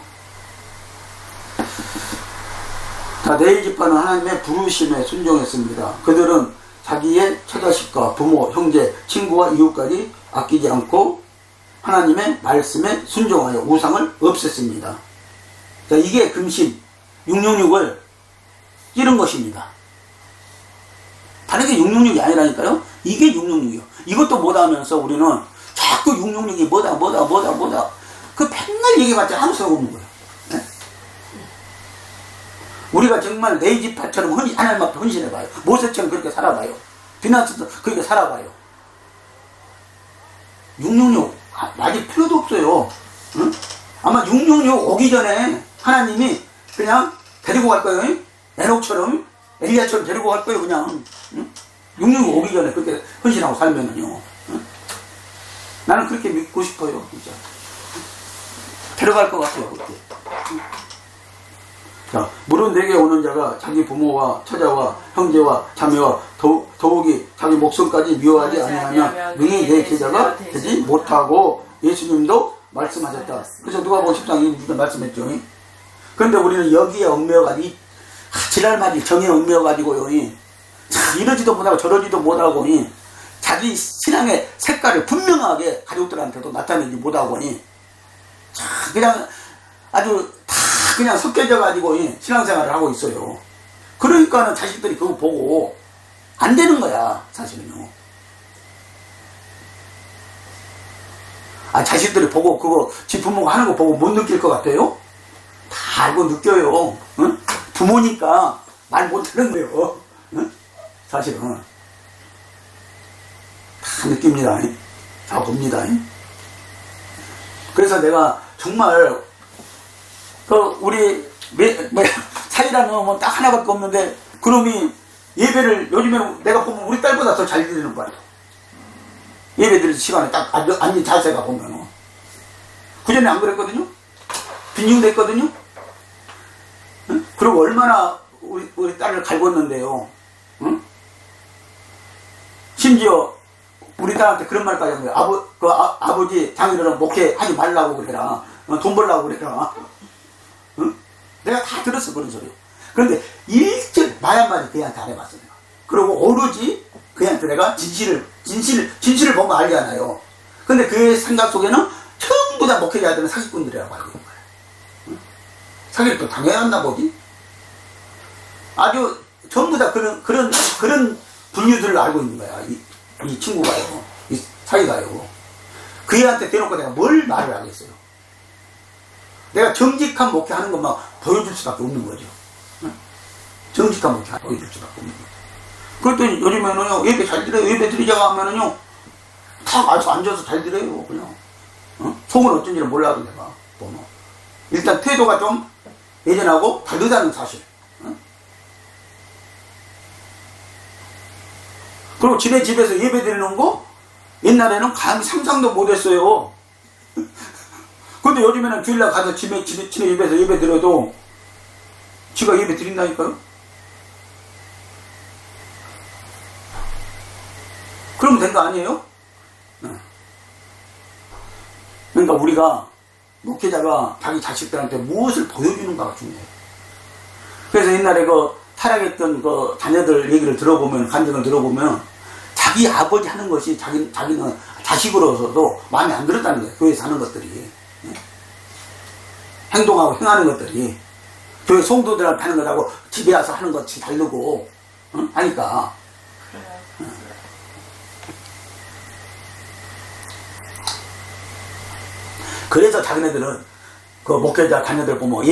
자, 네이지파는 하나님의 부르심에 순종했습니다. 그들은 자기의 처자식과 부모, 형제, 친구와 이웃까지 아끼지 않고 하나님의 말씀에 순종하여 우상을 없앴습니다. 자, 이게 금신 666을 찌른 것입니다. 다른 게 666이 아니라니까요. 이게 666이요. 이것도 못하면서 우리는 자꾸 666이 뭐다 그 맨날 얘기해봤자 아무 소용 없는 거예요. 네? 우리가 정말 네이지파처럼 하나님 앞에 헌신해봐요. 모세처럼 그렇게 살아봐요. 비나스도 그렇게 살아봐요. 666 맞을 필요도 없어요. 응? 아마 666 오기 전에 하나님이 그냥 데리고 갈 거예요. 에녹처럼 엘리야처럼 데리고 갈 거예요. 그냥 666 오기 전에 그렇게 헌신하고 살면은요. 응? 나는 그렇게 믿고 싶어요. 진짜 데려갈 것 같아요. 그렇게. 자, 물은 내게 오는 자가 자기 부모와 처자와 형제와 자매와 더욱이 자기 목숨까지 미워하지 아니하면 능히 내 제자가 되지 못하고 예수님도 말씀하셨다. 그래서 누가복음 10장 2절에 말씀했죠. 그런데 우리는 여기에 얽매여가지고 지랄맞이 정에 얽매여가지고요. 이러지도 못하고 저러지도 못하고 자기 신앙의 색깔을 분명하게 가족들한테도 나타내지 못하고 그냥 아주 다 그냥 섞여져 가지고 신앙생활을 하고 있어요. 그러니까는 자식들이 그거 보고 안 되는 거야, 사실은요. 자식들이 보고 그거 지 부모가 하는 거 보고 못 느낄 것 같아요? 다 알고 느껴요. 응? 부모니까 말 못하는 거예요. 응? 사실은 다 느낍니다. 다 봅니다. 그래서 내가 정말 우리 사이라는 놈은 딱 하나밖에 없는데 그놈이 예배를 요즘에는 내가 보면 우리 딸보다 더 잘 드리는 거야. 예배 드릴 시간에 딱 앉은 자세가 보면은. 그전에 안 그랬거든요? 빈중됐거든요? 응? 그리고 얼마나 우리 딸을 갈궜는데요. 응? 심지어 우리 딸한테 그런 말까지 한 거예요. 아버지 장인어른 목회하지 말라고 그래라. 돈 벌라고 그래라. 응? 내가 다 들었어, 그런 소리. 그런데 일절 말 한마디 그애한테 안 해봤어, 내가. 그리고 오로지 그애한테 내가 진실을 보면 알잖아요. 근데 그의 생각 속에는 전부 다 목회자들은 사기꾼들이라고 알고 있는 거예요. 응? 사기를 또 당해야 한다 보지? 아주 전부 다 그런 분류들을 알고 있는 거야. 이 친구가요. 이 사이가요. 그 애한테 대놓고 내가 뭘 말을 하겠어요. 내가 정직한 목회하는 것만 보여줄 수밖에 없는 거죠. 응? 정직한 목회 보여줄 수밖에 없는 거죠. 그랬더니 요즘에는요, 예배 잘 드려요. 예배 드리자고 하면은요, 다 아주 앉아서 잘 드려요, 그냥. 응? 속은 어쩐지는 몰라도 내가 보면. 일단 태도가 좀 예전하고 다르다는 사실. 응? 그리고 지네 집에서 예배 드리는 거 옛날에는 감히 상상도 못했어요. 근데 요즘에는 주일날 가서 지네 집에서 예배 드려도 지가 예배 드린다니까요. 그러면 된 거 아니에요? 그러니까 우리가 목회자가 자기 자식들한테 무엇을 보여주는가가 중요해요. 그래서 옛날에 타락했던 자녀들 얘기를 들어보면, 간증을 들어보면 자기 아버지 하는 것이 자기는 자식으로서도 마음에 안 들었다는 거예요. 교회에서 하는 것들이. 행동하고 행하는 것들이. 교회 성도들한테 하는 것하고 집에 와서 하는 것이 다르고, 하니까. 그래서 자기네들은 목회자 자녀들 보면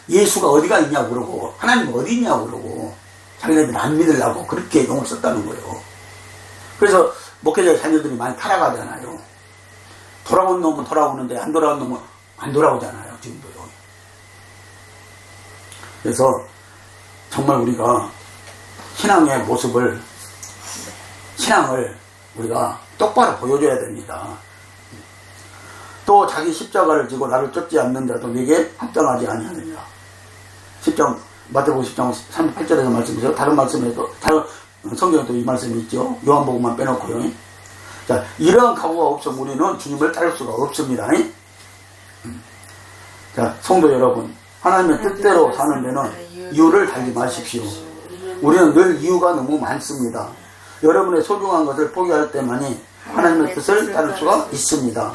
예수가 어디가 있냐고 그러고 하나님 어디 있냐고 그러고 자기네들은 안 믿으려고 그렇게 용을 썼다는 거예요. 그래서 목회자 자녀들이 많이 타락하잖아요. 돌아온 놈은 돌아오는데 안 돌아온 놈은 안 돌아오잖아요. 지금도요. 그래서 정말 우리가 신앙의 모습을, 신앙을 우리가 똑바로 보여줘야 됩니다. 또 자기 십자가를 지고 나를 쫓지 않는 자도 내게 합당하지 아니하느니라. 마태복음 10장 38절에서 말씀이죠. 다른 말씀에도, 다른 성경에도 이 말씀이 있죠. 요한복음만 빼놓고요. 자, 이러한 각오가 없으면 우리는 주님을 따를 수가 없습니다. 자, 성도 여러분, 하나님의 뜻대로 사는 데는 이유를 달지 마십시오. 우리는 늘 이유가 너무 많습니다. 여러분의 소중한 것을 포기할 때만이 하나님의 뜻을 따를 수가 있습니다.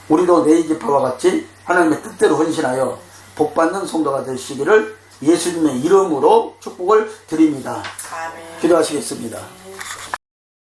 우리도 네이지파와 같이 하나님의 뜻대로 헌신하여 복받는 성도가 되시기를 예수님의 이름으로 축복을 드립니다. 아멘. 기도하시겠습니다.